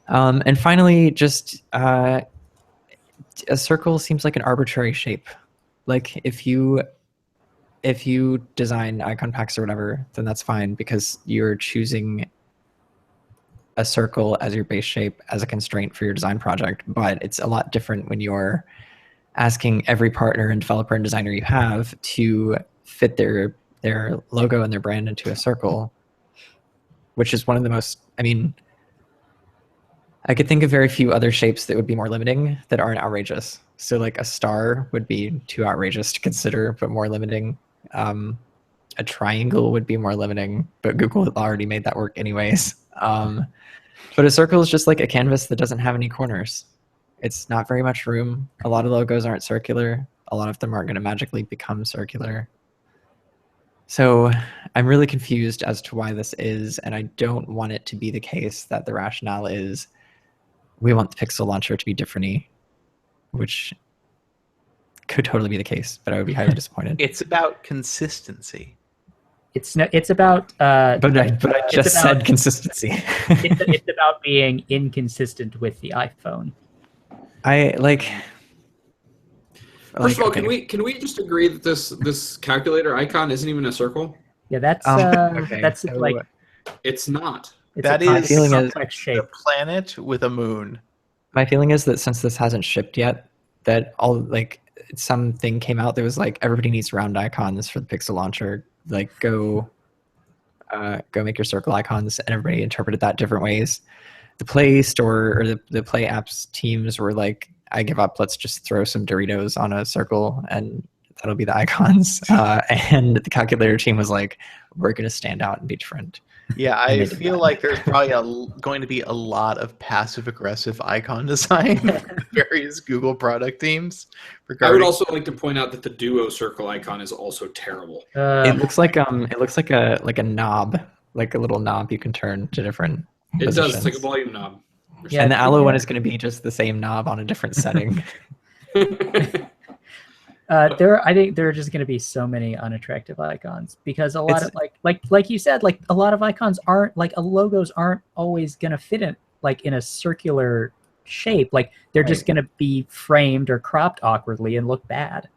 A: And finally, just a circle seems like an arbitrary shape. Like if you design icon packs or whatever, then that's fine, because you're choosing a circle as your base shape as a constraint for your design project. But it's a lot different when you're asking every partner and developer and designer you have to fit their logo and their brand into a circle, which is one of the most, I could think of very few other shapes that would be more limiting that aren't outrageous. So like a star would be too outrageous to consider, but more limiting. A triangle would be more limiting, but Google already made that work anyways. But a circle is just like a canvas that doesn't have any corners. It's not very much room. A lot of logos aren't circular. A lot of them aren't going to magically become circular. So I'm really confused as to why this is, and I don't want it to be the case that the rationale is we want the Pixel launcher to be different-y. which could totally be the case, but I would be highly disappointed.
B: It's about consistency.
C: It's about
A: But I just
C: about-
A: said consistency.
C: it's about being inconsistent with the iPhone.
A: I like.
D: First of all,
A: okay.
D: can we just agree that this calculator icon isn't even a circle?
C: Yeah, that's
A: Okay,
C: that's
A: so
C: like
D: It's not.
C: it's
B: That
C: a
B: is-
A: feeling is-
C: complex shape.
B: A planet with a moon.
A: My feeling is that since this hasn't shipped yet, that all like something came out that was like everybody needs round icons for the Pixel launcher. Like go make your circle icons, and everybody interpreted that different ways. The Play Store or the Play Apps teams were like, I give up. Let's just throw some Doritos on a circle, and that'll be the icons. And the calculator team was like, we're going to stand out and be different.
B: Yeah,
A: And
B: I
A: they did
B: feel
A: that.
B: like there's probably going to be a lot of passive-aggressive icon design for the various Google product teams.
D: I would
B: Regarding,
D: also like to point out that the Duo circle icon is also terrible.
A: It looks like a knob, like a little knob you can turn to different
D: It does. It's like a
A: positions.
D: volume knob.
C: Yeah,
A: And the Allo one
C: yeah.
A: is going to be just the same knob on a different setting.
C: I think there are just going to be so many unattractive icons because a lot
A: It's-
C: of like you said, like a lot of icons aren't like logos aren't always going to fit in a circular shape. Like they're just going to be framed or cropped awkwardly and look bad.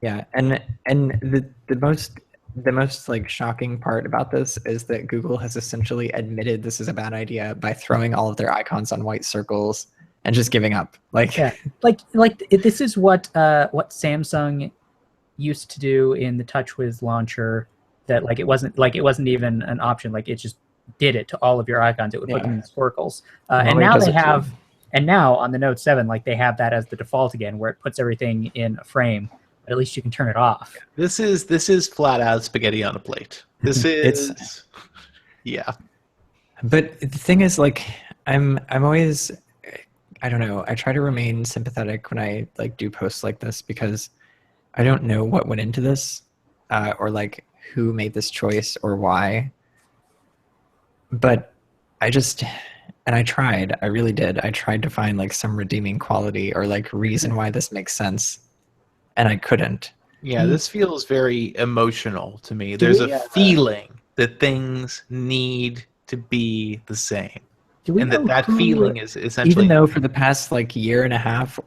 A: Yeah, and the most like shocking part about this is that Google has essentially admitted this is a bad idea by throwing all of their icons on white circles and just giving up. Like,
C: Yeah. This is what Samsung used to do in the TouchWiz launcher. That it wasn't even an option. Like it just did it to all of your icons. It would put them in circles. And
A: Huawei
C: now
A: does
C: they
A: it too.
C: have, and now on the Note 7, like they have that as the default again, where it puts everything in a frame. But at least you can turn it off.
B: this is flat out spaghetti on a plate. This is, yeah.
A: But the thing is, like, I'm always, I don't know. I try to remain sympathetic when I like do posts like this because I don't know what went into this, or like who made this choice or why. But I really did. I tried to find like some redeeming quality or like reason why this makes sense, and I couldn't.
B: Yeah, this feels very emotional to me. There's
C: we,
B: a feeling that things need to be the same.
C: Do we
B: And
C: know
B: that
C: who-
B: feeling is essentially
A: Even though for the past like year and a half,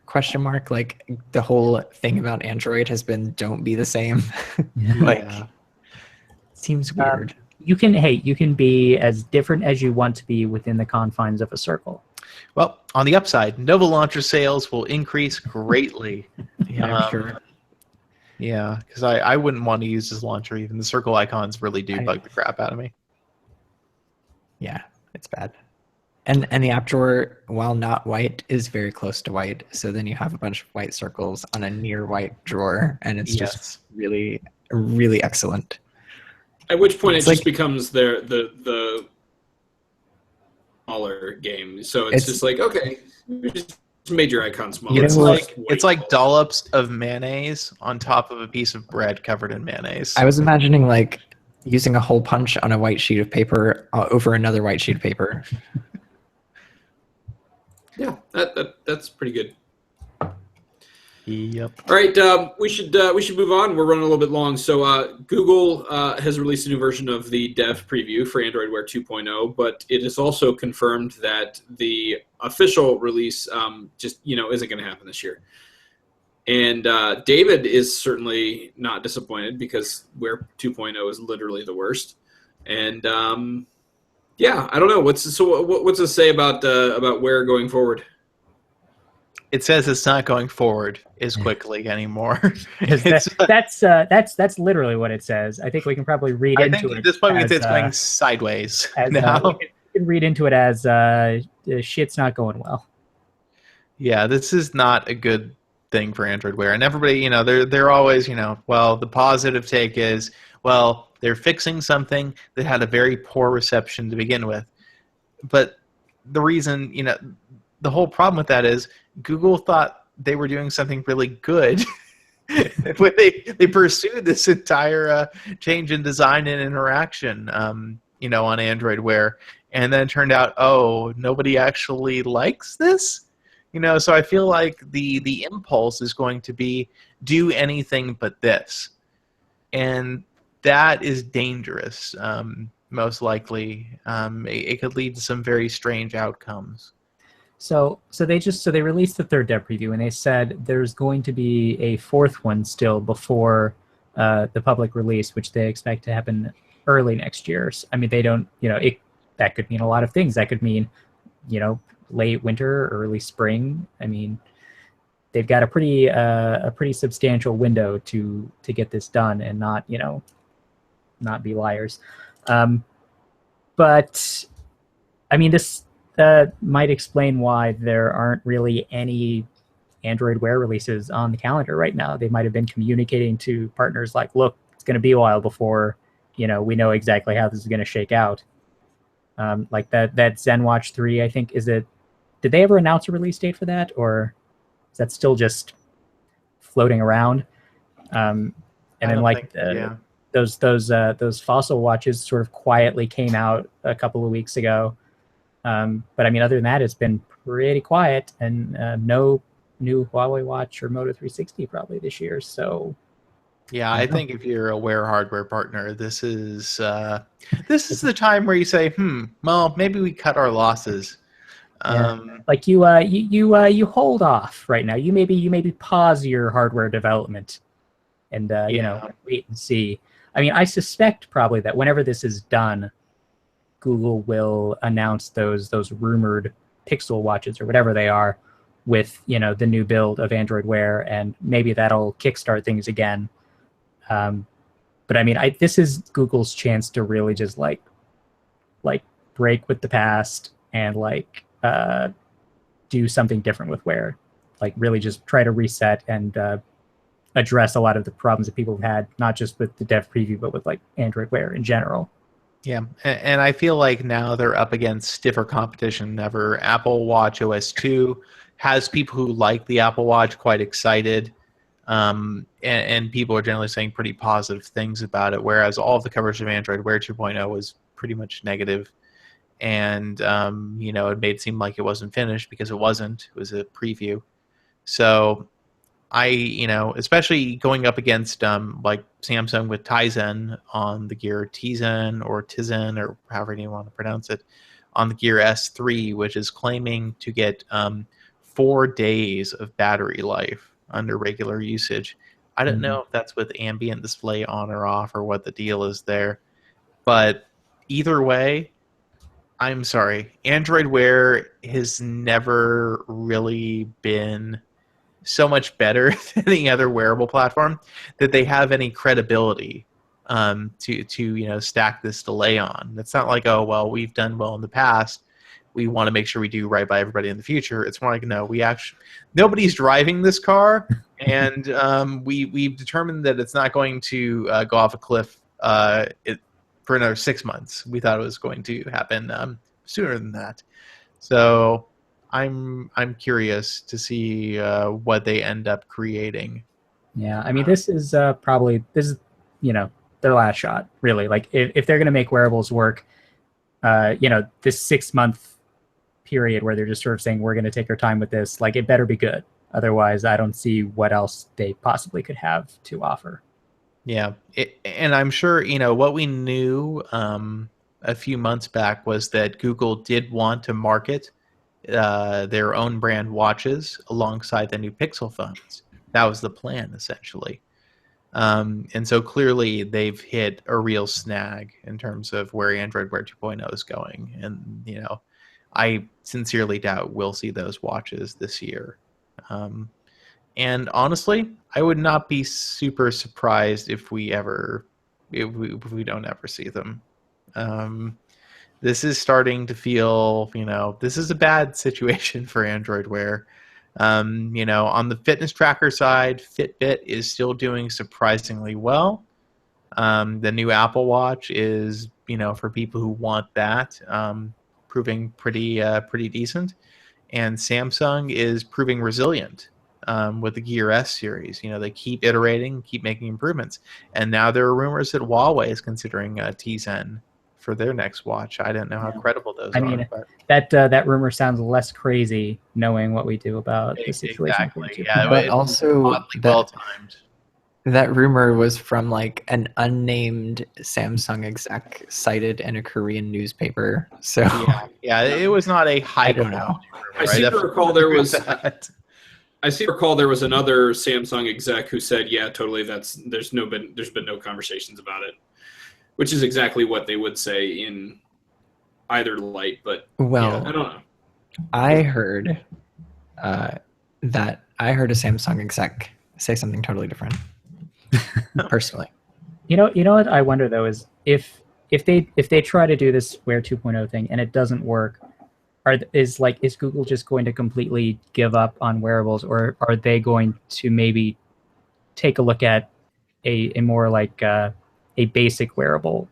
A: question mark, like the whole thing about Android has been don't be the same. Like,
B: Yeah.
A: seems weird.
C: you can be as different as you want to be within the confines of a circle.
B: Well, on the upside, Nova launcher sales will increase greatly.
A: Yeah, I'm sure.
B: Yeah, because I wouldn't want to use this launcher even. The circle icons really do bug the crap out of me.
A: Yeah, it's bad. And the app drawer, while not white, is very close to white. So then you have a bunch of white circles on a near white drawer, and it's just really, really excellent.
D: At which point
A: It's
D: it just
A: like-
D: becomes the smaller game. So it's
A: It's-
D: just like, okay, we just made your icon smaller.
A: You know
B: It's
A: what?
B: like it's like dollops of mayonnaise on top of a piece of bread covered in mayonnaise.
A: I was imagining like using a hole punch on a white sheet of paper over another white sheet of paper.
D: Yeah, that's pretty good.
B: Yep.
D: All right, we should move on. We're running a little bit long. So Google has released a new version of the dev preview for Android Wear 2.0, but it is also confirmed that the official release just isn't going to happen this year. And David is certainly not disappointed because Wear 2.0 is literally the worst. And yeah, I don't know what's to say about Wear going forward.
B: It says it's not going forward as quickly anymore. It's-
C: That's literally what it says. I think we can probably read
B: I
C: into
B: think
C: it.
B: at this point we can
C: as,
B: say it's going sideways
C: as,
B: now.
C: we can read into it as shit's not going well.
B: Yeah, this is not a good thing for Android Wear. And everybody, they're always, well, the positive take is, well, they're fixing something that had a very poor reception to begin with. But the reason, the whole problem with that is Google thought they were doing something really good when they pursued this entire change in design and interaction, on Android Wear. And then it turned out, oh, nobody actually likes this? So I feel like the impulse is going to be do anything but this, and that is dangerous. Most likely, it could lead to some very strange outcomes.
C: So they released the third dev preview, and they said there's going to be a fourth one still before the public release, which they expect to happen early next year. I mean, they don't, that could mean a lot of things. That could mean, late winter, early spring. I mean, they've got a pretty substantial window to get this done and not be liars. But I mean, this might explain why there aren't really any Android Wear releases on the calendar right now. They might have been communicating to partners like, look, it's going to be a while before, we know exactly how this is going to shake out. Like that ZenWatch 3, I think, did they ever announce a release date for that, or is that still just floating around? And then those Fossil watches sort of quietly came out a couple of weeks ago. But I mean, other than that, it's been pretty quiet, and no new Huawei watch or Moto 360 probably this year. So
B: yeah, I think if you're a Wear hardware partner, this is the time where you say, well, maybe we cut our losses.
C: Like you hold off right now. You maybe pause your hardware development and wait and see. I mean, I suspect probably that whenever this is done, Google will announce those rumored Pixel watches or whatever they are with the new build of Android Wear, and maybe that'll kickstart things again. But I mean, this is Google's chance to really just like break with the past and do something different with Wear, like really just try to reset and address a lot of the problems that people have had, not just with the dev preview, but with Android Wear in general.
B: Yeah, and I feel like now they're up against stiffer competition than ever. Apple Watch OS 2 has people who like the Apple Watch quite excited, and people are generally saying pretty positive things about it, whereas all of the coverage of Android Wear 2.0 was pretty much negative. And, it made it seem like it wasn't finished because it wasn't. It was a preview. So especially going up against Samsung with Tizen on the Gear Tizen or Tizen or however you want to pronounce it, on the Gear S3, which is claiming to get 4 days of battery life under regular usage. I don't know if that's with ambient display on or off or what the deal is there. But either way, I'm sorry, Android Wear has never really been so much better than any other wearable platform that they have any credibility to stack this delay on. It's not like, oh, well, we've done well in the past, we want to make sure we do right by everybody in the future. It's more like, no, nobody's driving this car, and we've determined that it's not going to go off a cliff for another 6 months. We thought it was going to happen sooner than that. So I'm curious to see what they end up creating.
C: Yeah, I mean, this is their last shot, really. Like, if they're going to make wearables work, this 6 month period where they're just sort of saying we're going to take our time with this, like, it better be good. Otherwise, I don't see what else they possibly could have to offer.
B: Yeah, and I'm sure what we knew a few months back was that Google did want to market their own brand watches alongside the new Pixel phones. That was the plan, essentially. And so clearly they've hit a real snag in terms of where Android Wear 2.0 is going. And, I sincerely doubt we'll see those watches this year. And honestly, I would not be super surprised if we don't ever see them. This is starting to feel, this is a bad situation for Android Wear. On the fitness tracker side, Fitbit is still doing surprisingly well. The new Apple Watch is, for people who want that, proving pretty decent. And Samsung is proving resilient with the Gear S series. They keep iterating, keep making improvements. And now there are rumors that Huawei is considering Tizen for their next watch. I don't know how credible those
C: I
B: are.
C: mean,
B: But
C: that rumor sounds less crazy knowing what we do about the situation.
B: exactly,
C: with
B: yeah.
A: But
B: It's
A: also
B: oddly well timed.
A: that rumor was from like an unnamed Samsung exec cited in a Korean newspaper. So
B: Yeah, it was not a high
A: I don't know.
B: quality rumor,
D: I seem to
B: definitely
D: recall there
B: agree
D: was-
B: with that.
D: I seem to recall there was another Samsung exec who said, "Yeah, totally. There's been no conversations about it," which is exactly what they would say in either light. But
A: well,
D: yeah, I don't know.
A: I heard that I heard a Samsung exec say something totally different. Personally,
C: You know what I wonder though is if they try to do this Wear 2.0 thing and it doesn't work, is Google just going to completely give up on wearables, or are they going to maybe take a look at a more like a basic wearable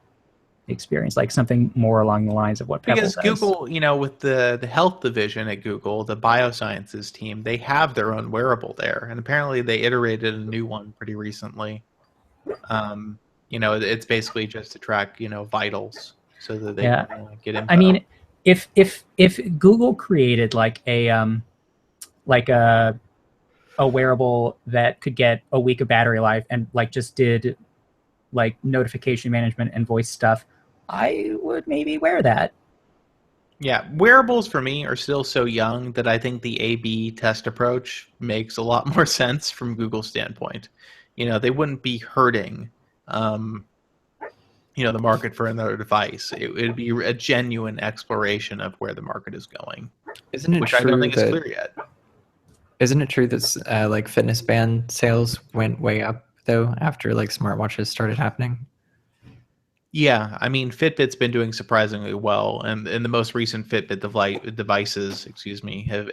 C: experience, like something more along the lines of what Pebble
B: Because
C: does?
B: Google, with the health division at Google, the biosciences team, they have their own wearable there, and apparently they iterated a new one pretty recently. It's basically just to track, vitals, so that they
C: Yeah.
B: can get info.
C: I mean, if Google created like a wearable that could get a week of battery life and like just did like notification management and voice stuff, I would maybe wear that.
B: Yeah, wearables for me are still so young that I think the A/B test approach makes a lot more sense from Google's standpoint. They wouldn't be hurting, the market for another device. It would be a genuine exploration of where the market is going,
A: isn't it
B: which
A: true
B: I don't think is
A: that
B: clear yet.
A: isn't it true that like fitness band sales went way up though after like smartwatches started happening?
B: Yeah, I mean, Fitbit's been doing surprisingly well, and the most recent Fitbit devices,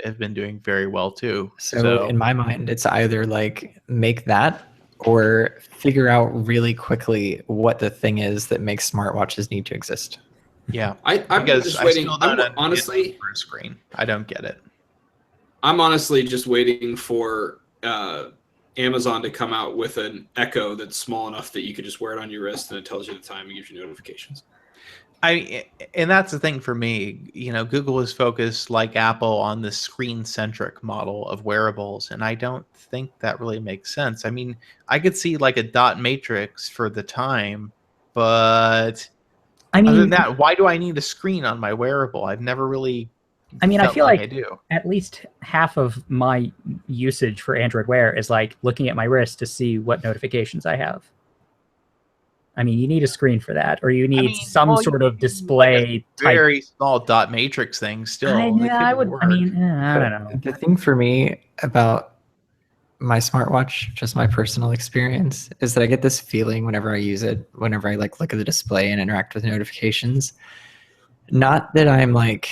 B: have been doing very well too.
A: So in my mind, it's either like make that or figure out really quickly what the thing is that makes smartwatches need to exist.
B: yeah,
D: I'm
B: because
D: just
B: I
D: waiting.
B: still don't
D: I'm honestly,
B: for a screen. I don't get it.
D: I'm honestly just waiting for Amazon to come out with an Echo that's small enough that you could just wear it on your wrist and it tells you the time and gives you notifications.
B: And that's the thing for me. Google is focused like Apple on the screen-centric model of wearables, and I don't think that really makes sense. I mean, I could see like a dot matrix for the time, but
C: I mean,
B: other than that, why do I need a screen on my wearable? I've never really.
C: I
B: felt
C: feel like
B: I do.
C: at least half of my usage for Android Wear is like looking at my wrist to see what notifications I have. I mean, you need a screen for that, or you need some sort of display type.
B: Very small dot matrix thing. Still,
C: I
B: it could
C: would.
B: work.
C: I mean, I don't know.
A: The thing for me about my smartwatch, just my personal experience, is that I get this feeling whenever I use it, whenever I like look at the display and interact with notifications. Not that I'm like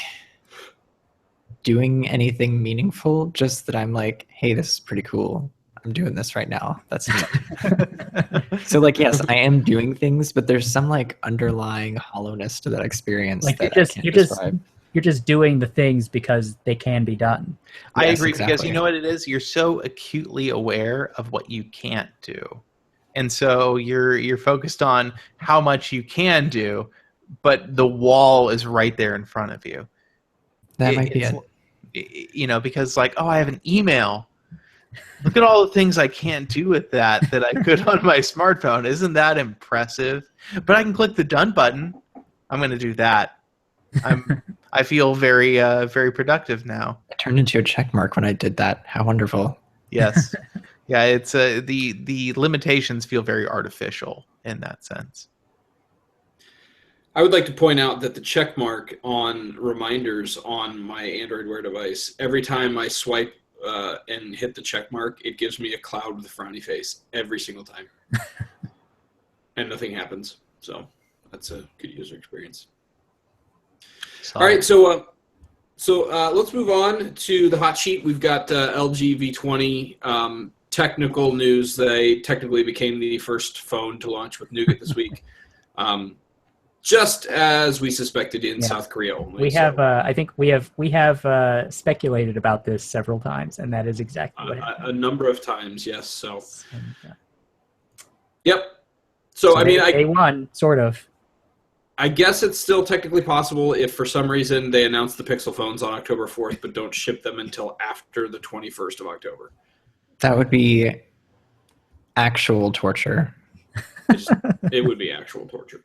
A: doing anything meaningful, just that I'm like, hey, this is pretty cool. I'm doing this right now. That's it. So like, yes, I am doing things, but there's some like underlying hollowness to that experience.
C: Like
A: that
C: you're just doing the things because they can be done.
B: I
A: Yes,
B: agree, because
A: exactly.
B: you know what it is? You're so acutely aware of what you can't do. And so you're focused on how much you can do, but the wall is right there in front of you.
A: That might be
B: it. Because like, oh, I have an email. Look at all the things I can't do with that I could on my smartphone. Isn't that impressive? But I can click the done button. I'm going to do that. I feel very very productive now.
A: It turned into a check mark when I did that. How wonderful.
B: Yes. Yeah, it's the limitations feel very artificial in that sense.
D: I would like to point out that the check mark on reminders on my Android Wear device, every time I swipe and hit the check mark, it gives me a cloud with a frowny face every single time. And nothing happens. So that's a good user experience.
B: So,
D: All right, so let's move on to the hot sheet. We've got LG V20 technical news. They technically became the first phone to launch with Nougat this week, just as we suspected in South Korea only.
C: We have, I think we have speculated about this several times, and that is exactly what happened.
D: A number of times, yes. So,
C: Yeah.
D: yep. So I mean,
C: they won, sort of.
D: I guess it's still technically possible if for some reason they announce the Pixel phones on October 4th, but don't ship them until after the 21st of October.
A: That would be actual torture.
D: It would be actual torture.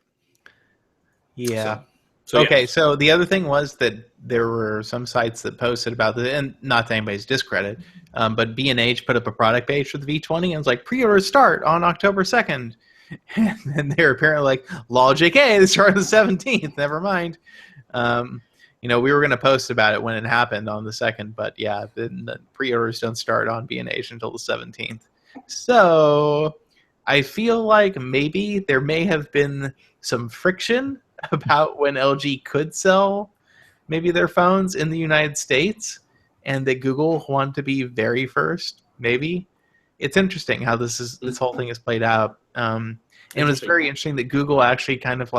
B: Yeah.
D: So
B: Okay,
D: yeah.
B: so the other thing was that there were some sites that posted about this, and not to anybody's discredit, but B&H put up a product page for the V20 and it's like, pre-orders start on October 2nd. And they're apparently like, logic, hey, they start on the 17th, never mind. We were going to post about it when it happened on the 2nd, but yeah, the pre-orders don't start on B&H until the 17th. So I feel like maybe there may have been some friction about when LG could sell maybe their phones in the United States, and that Google wanted to be very first. Maybe it's interesting how this whole thing is played out. And it was very interesting that Google actually kind of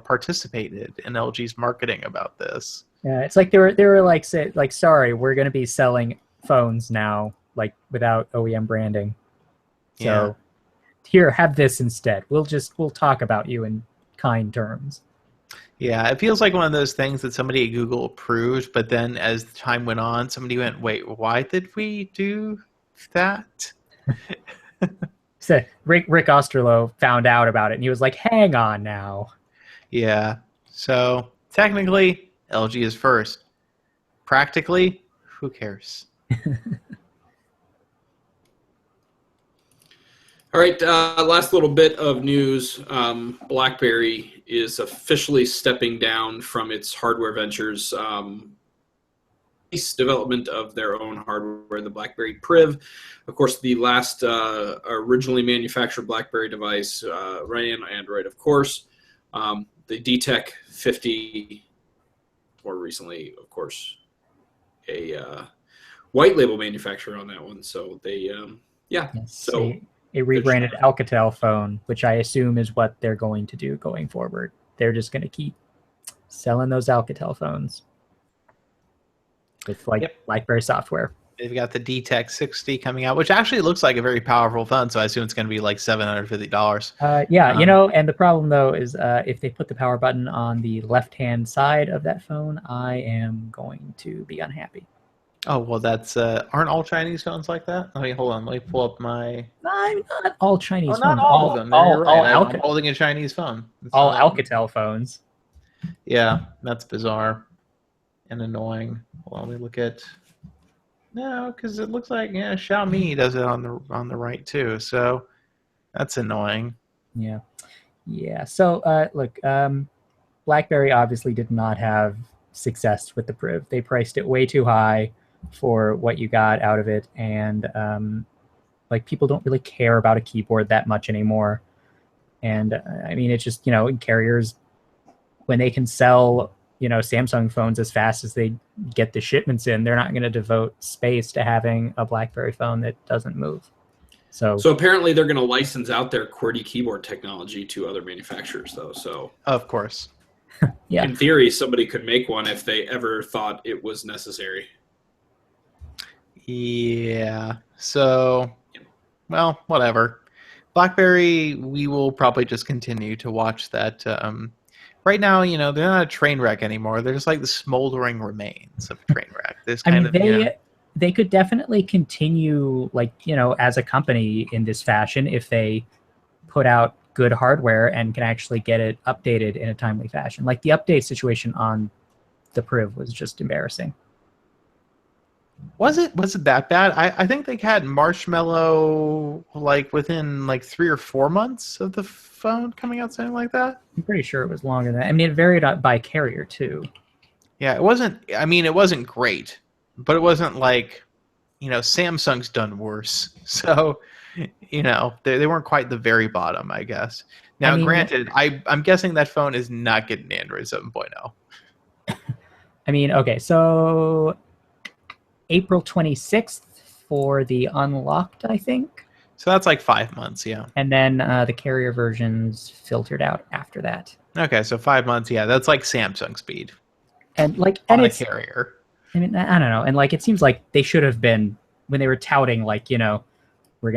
B: participated in LG's marketing about this.
C: Yeah, it's like they were like sorry, we're going to be selling phones now without OEM branding. So here, have this instead. We'll talk about you in kind terms.
B: Yeah, it feels like one of those things that somebody at Google approved, but then as time went on, somebody went, wait, why did we do that?
C: So Rick Osterloh found out about it, and he was like, hang on now.
B: Yeah, so technically, LG is first. Practically, who cares?
D: All right, last little bit of news. BlackBerry is officially stepping down from its hardware ventures. Development of their own hardware, the BlackBerry Priv. Of course, the last originally manufactured BlackBerry device ran Android, of course. The DTEK 50, more recently, of course, a white label manufacturer on that one. So they, so
C: a rebranded Alcatel phone, which I assume is what they're going to do going forward. They're just going to keep selling those Alcatel phones with BlackBerry software.
B: They've got the DTEK 60 coming out, which actually looks like a very powerful phone. So I assume it's going to be like $750.
C: And the problem though is if they put the power button on the left-hand side of that phone, I am going to be unhappy.
B: Oh, well, that's aren't all Chinese phones like that? Hold on. Let me pull up my.
C: Not all Chinese phones.
B: Not all of them. You're right. I'm holding a Chinese phone.
C: All Alcatel phones.
B: Yeah, that's bizarre and annoying. Well, let me look at. No, because it looks like Xiaomi does it on the right too. So that's annoying.
C: Yeah. So look, BlackBerry obviously did not have success with the Priv. They priced it way too high for what you got out of it, and people don't really care about a keyboard that much anymore. And I mean, it's just carriers, when they can sell Samsung phones as fast as they get the shipments in, they're not going to devote space to having a BlackBerry phone that doesn't move. So
D: apparently they're going to license out their QWERTY keyboard technology to other manufacturers, though. So
B: of course,
C: yeah.
D: In theory, somebody could make one if they ever thought it was necessary.
B: Yeah. So, well, whatever. BlackBerry, we will probably just continue to watch that. Right now, they're not a train wreck anymore. They're just like the smoldering remains of a train wreck.
C: They could definitely continue, as a company in this fashion if they put out good hardware and can actually get it updated in a timely fashion. Like the update situation on the Priv was just embarrassing.
B: Was it that bad? I think they had Marshmallow within 3 or 4 months of the phone coming out, something like that.
C: I'm pretty sure it was longer than that. I mean, it varied by carrier too.
B: Yeah, it wasn't. I mean, it wasn't great, but it wasn't Samsung's done worse. So, they weren't quite the very bottom, I guess. Now, granted, I'm guessing that phone is not getting Android 7.0.
C: I mean, okay, so April 26th for the unlocked, I think.
B: So that's 5 months, yeah.
C: And then the carrier versions filtered out after that.
B: Okay, so 5 months, yeah. That's Samsung speed.
C: And
B: on a carrier.
C: I mean, I don't know. And it seems like they should have been, when they were touting, we're going to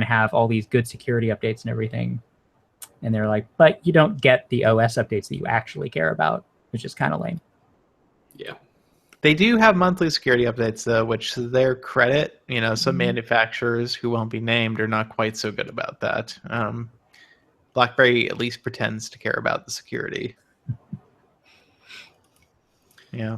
C: have all these good security updates and everything. And they're like, but you don't get the OS updates that you actually care about, which is kind of lame.
D: Yeah.
B: They do have monthly security updates, though, which to their credit, some manufacturers who won't be named are not quite so good about that. BlackBerry at least pretends to care about the security. Yeah.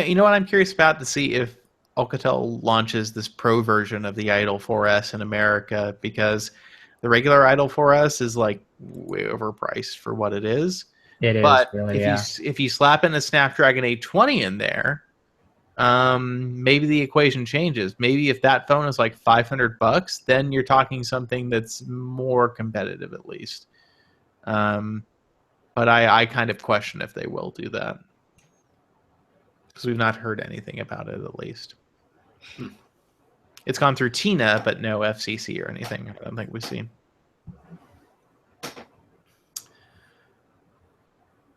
B: You know what I'm curious about, to see if Alcatel launches this pro version of the Idol 4S in America, because the regular Idol 4S is like way overpriced for what it is.
C: It is
B: But
C: really,
B: if you slap in a Snapdragon 820 in there, maybe the equation changes. Maybe if that phone is like $500, then you're talking something that's more competitive at least. But I kind of question if they will do that, because we've not heard anything about it, at least. It's gone through TINA, but no FCC or anything. I don't think we've seen.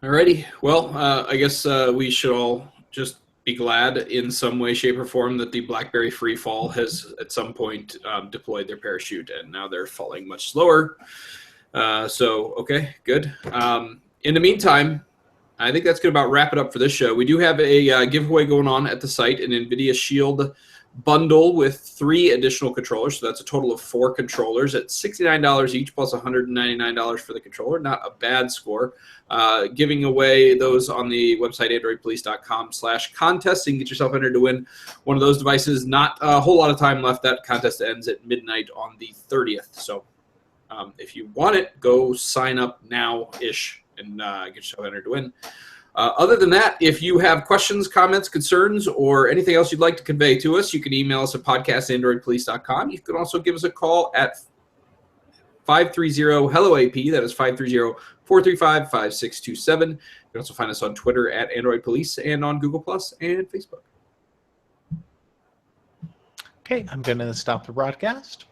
D: Alrighty. Well, I guess we should all just be glad in some way, shape, or form that the BlackBerry Freefall has at some point deployed their parachute, and now they're falling much slower. So, okay, good. In the meantime, I think that's going to about wrap it up for this show. We do have a giveaway going on at the site, an NVIDIA Shield bundle with 3 additional controllers. So that's a total of 4 controllers at $69 each plus $199 for the controller. Not a bad score. Giving away those on the website androidpolice.com/contest. You can get yourself entered to win one of those devices. Not a whole lot of time left. That contest ends at midnight on the 30th. So if you want it, go sign up now-ish and get yourself entered to win. Other than that, if you have questions, comments, concerns, or anything else you'd like to convey to us, you can email us at podcast@androidpolice.com. You can also give us a call at 530-HELLO-AP. That is 530-435-5627. You can also find us on Twitter at Android Police and on Google Plus and Facebook.
B: Okay, I'm going to stop the broadcast.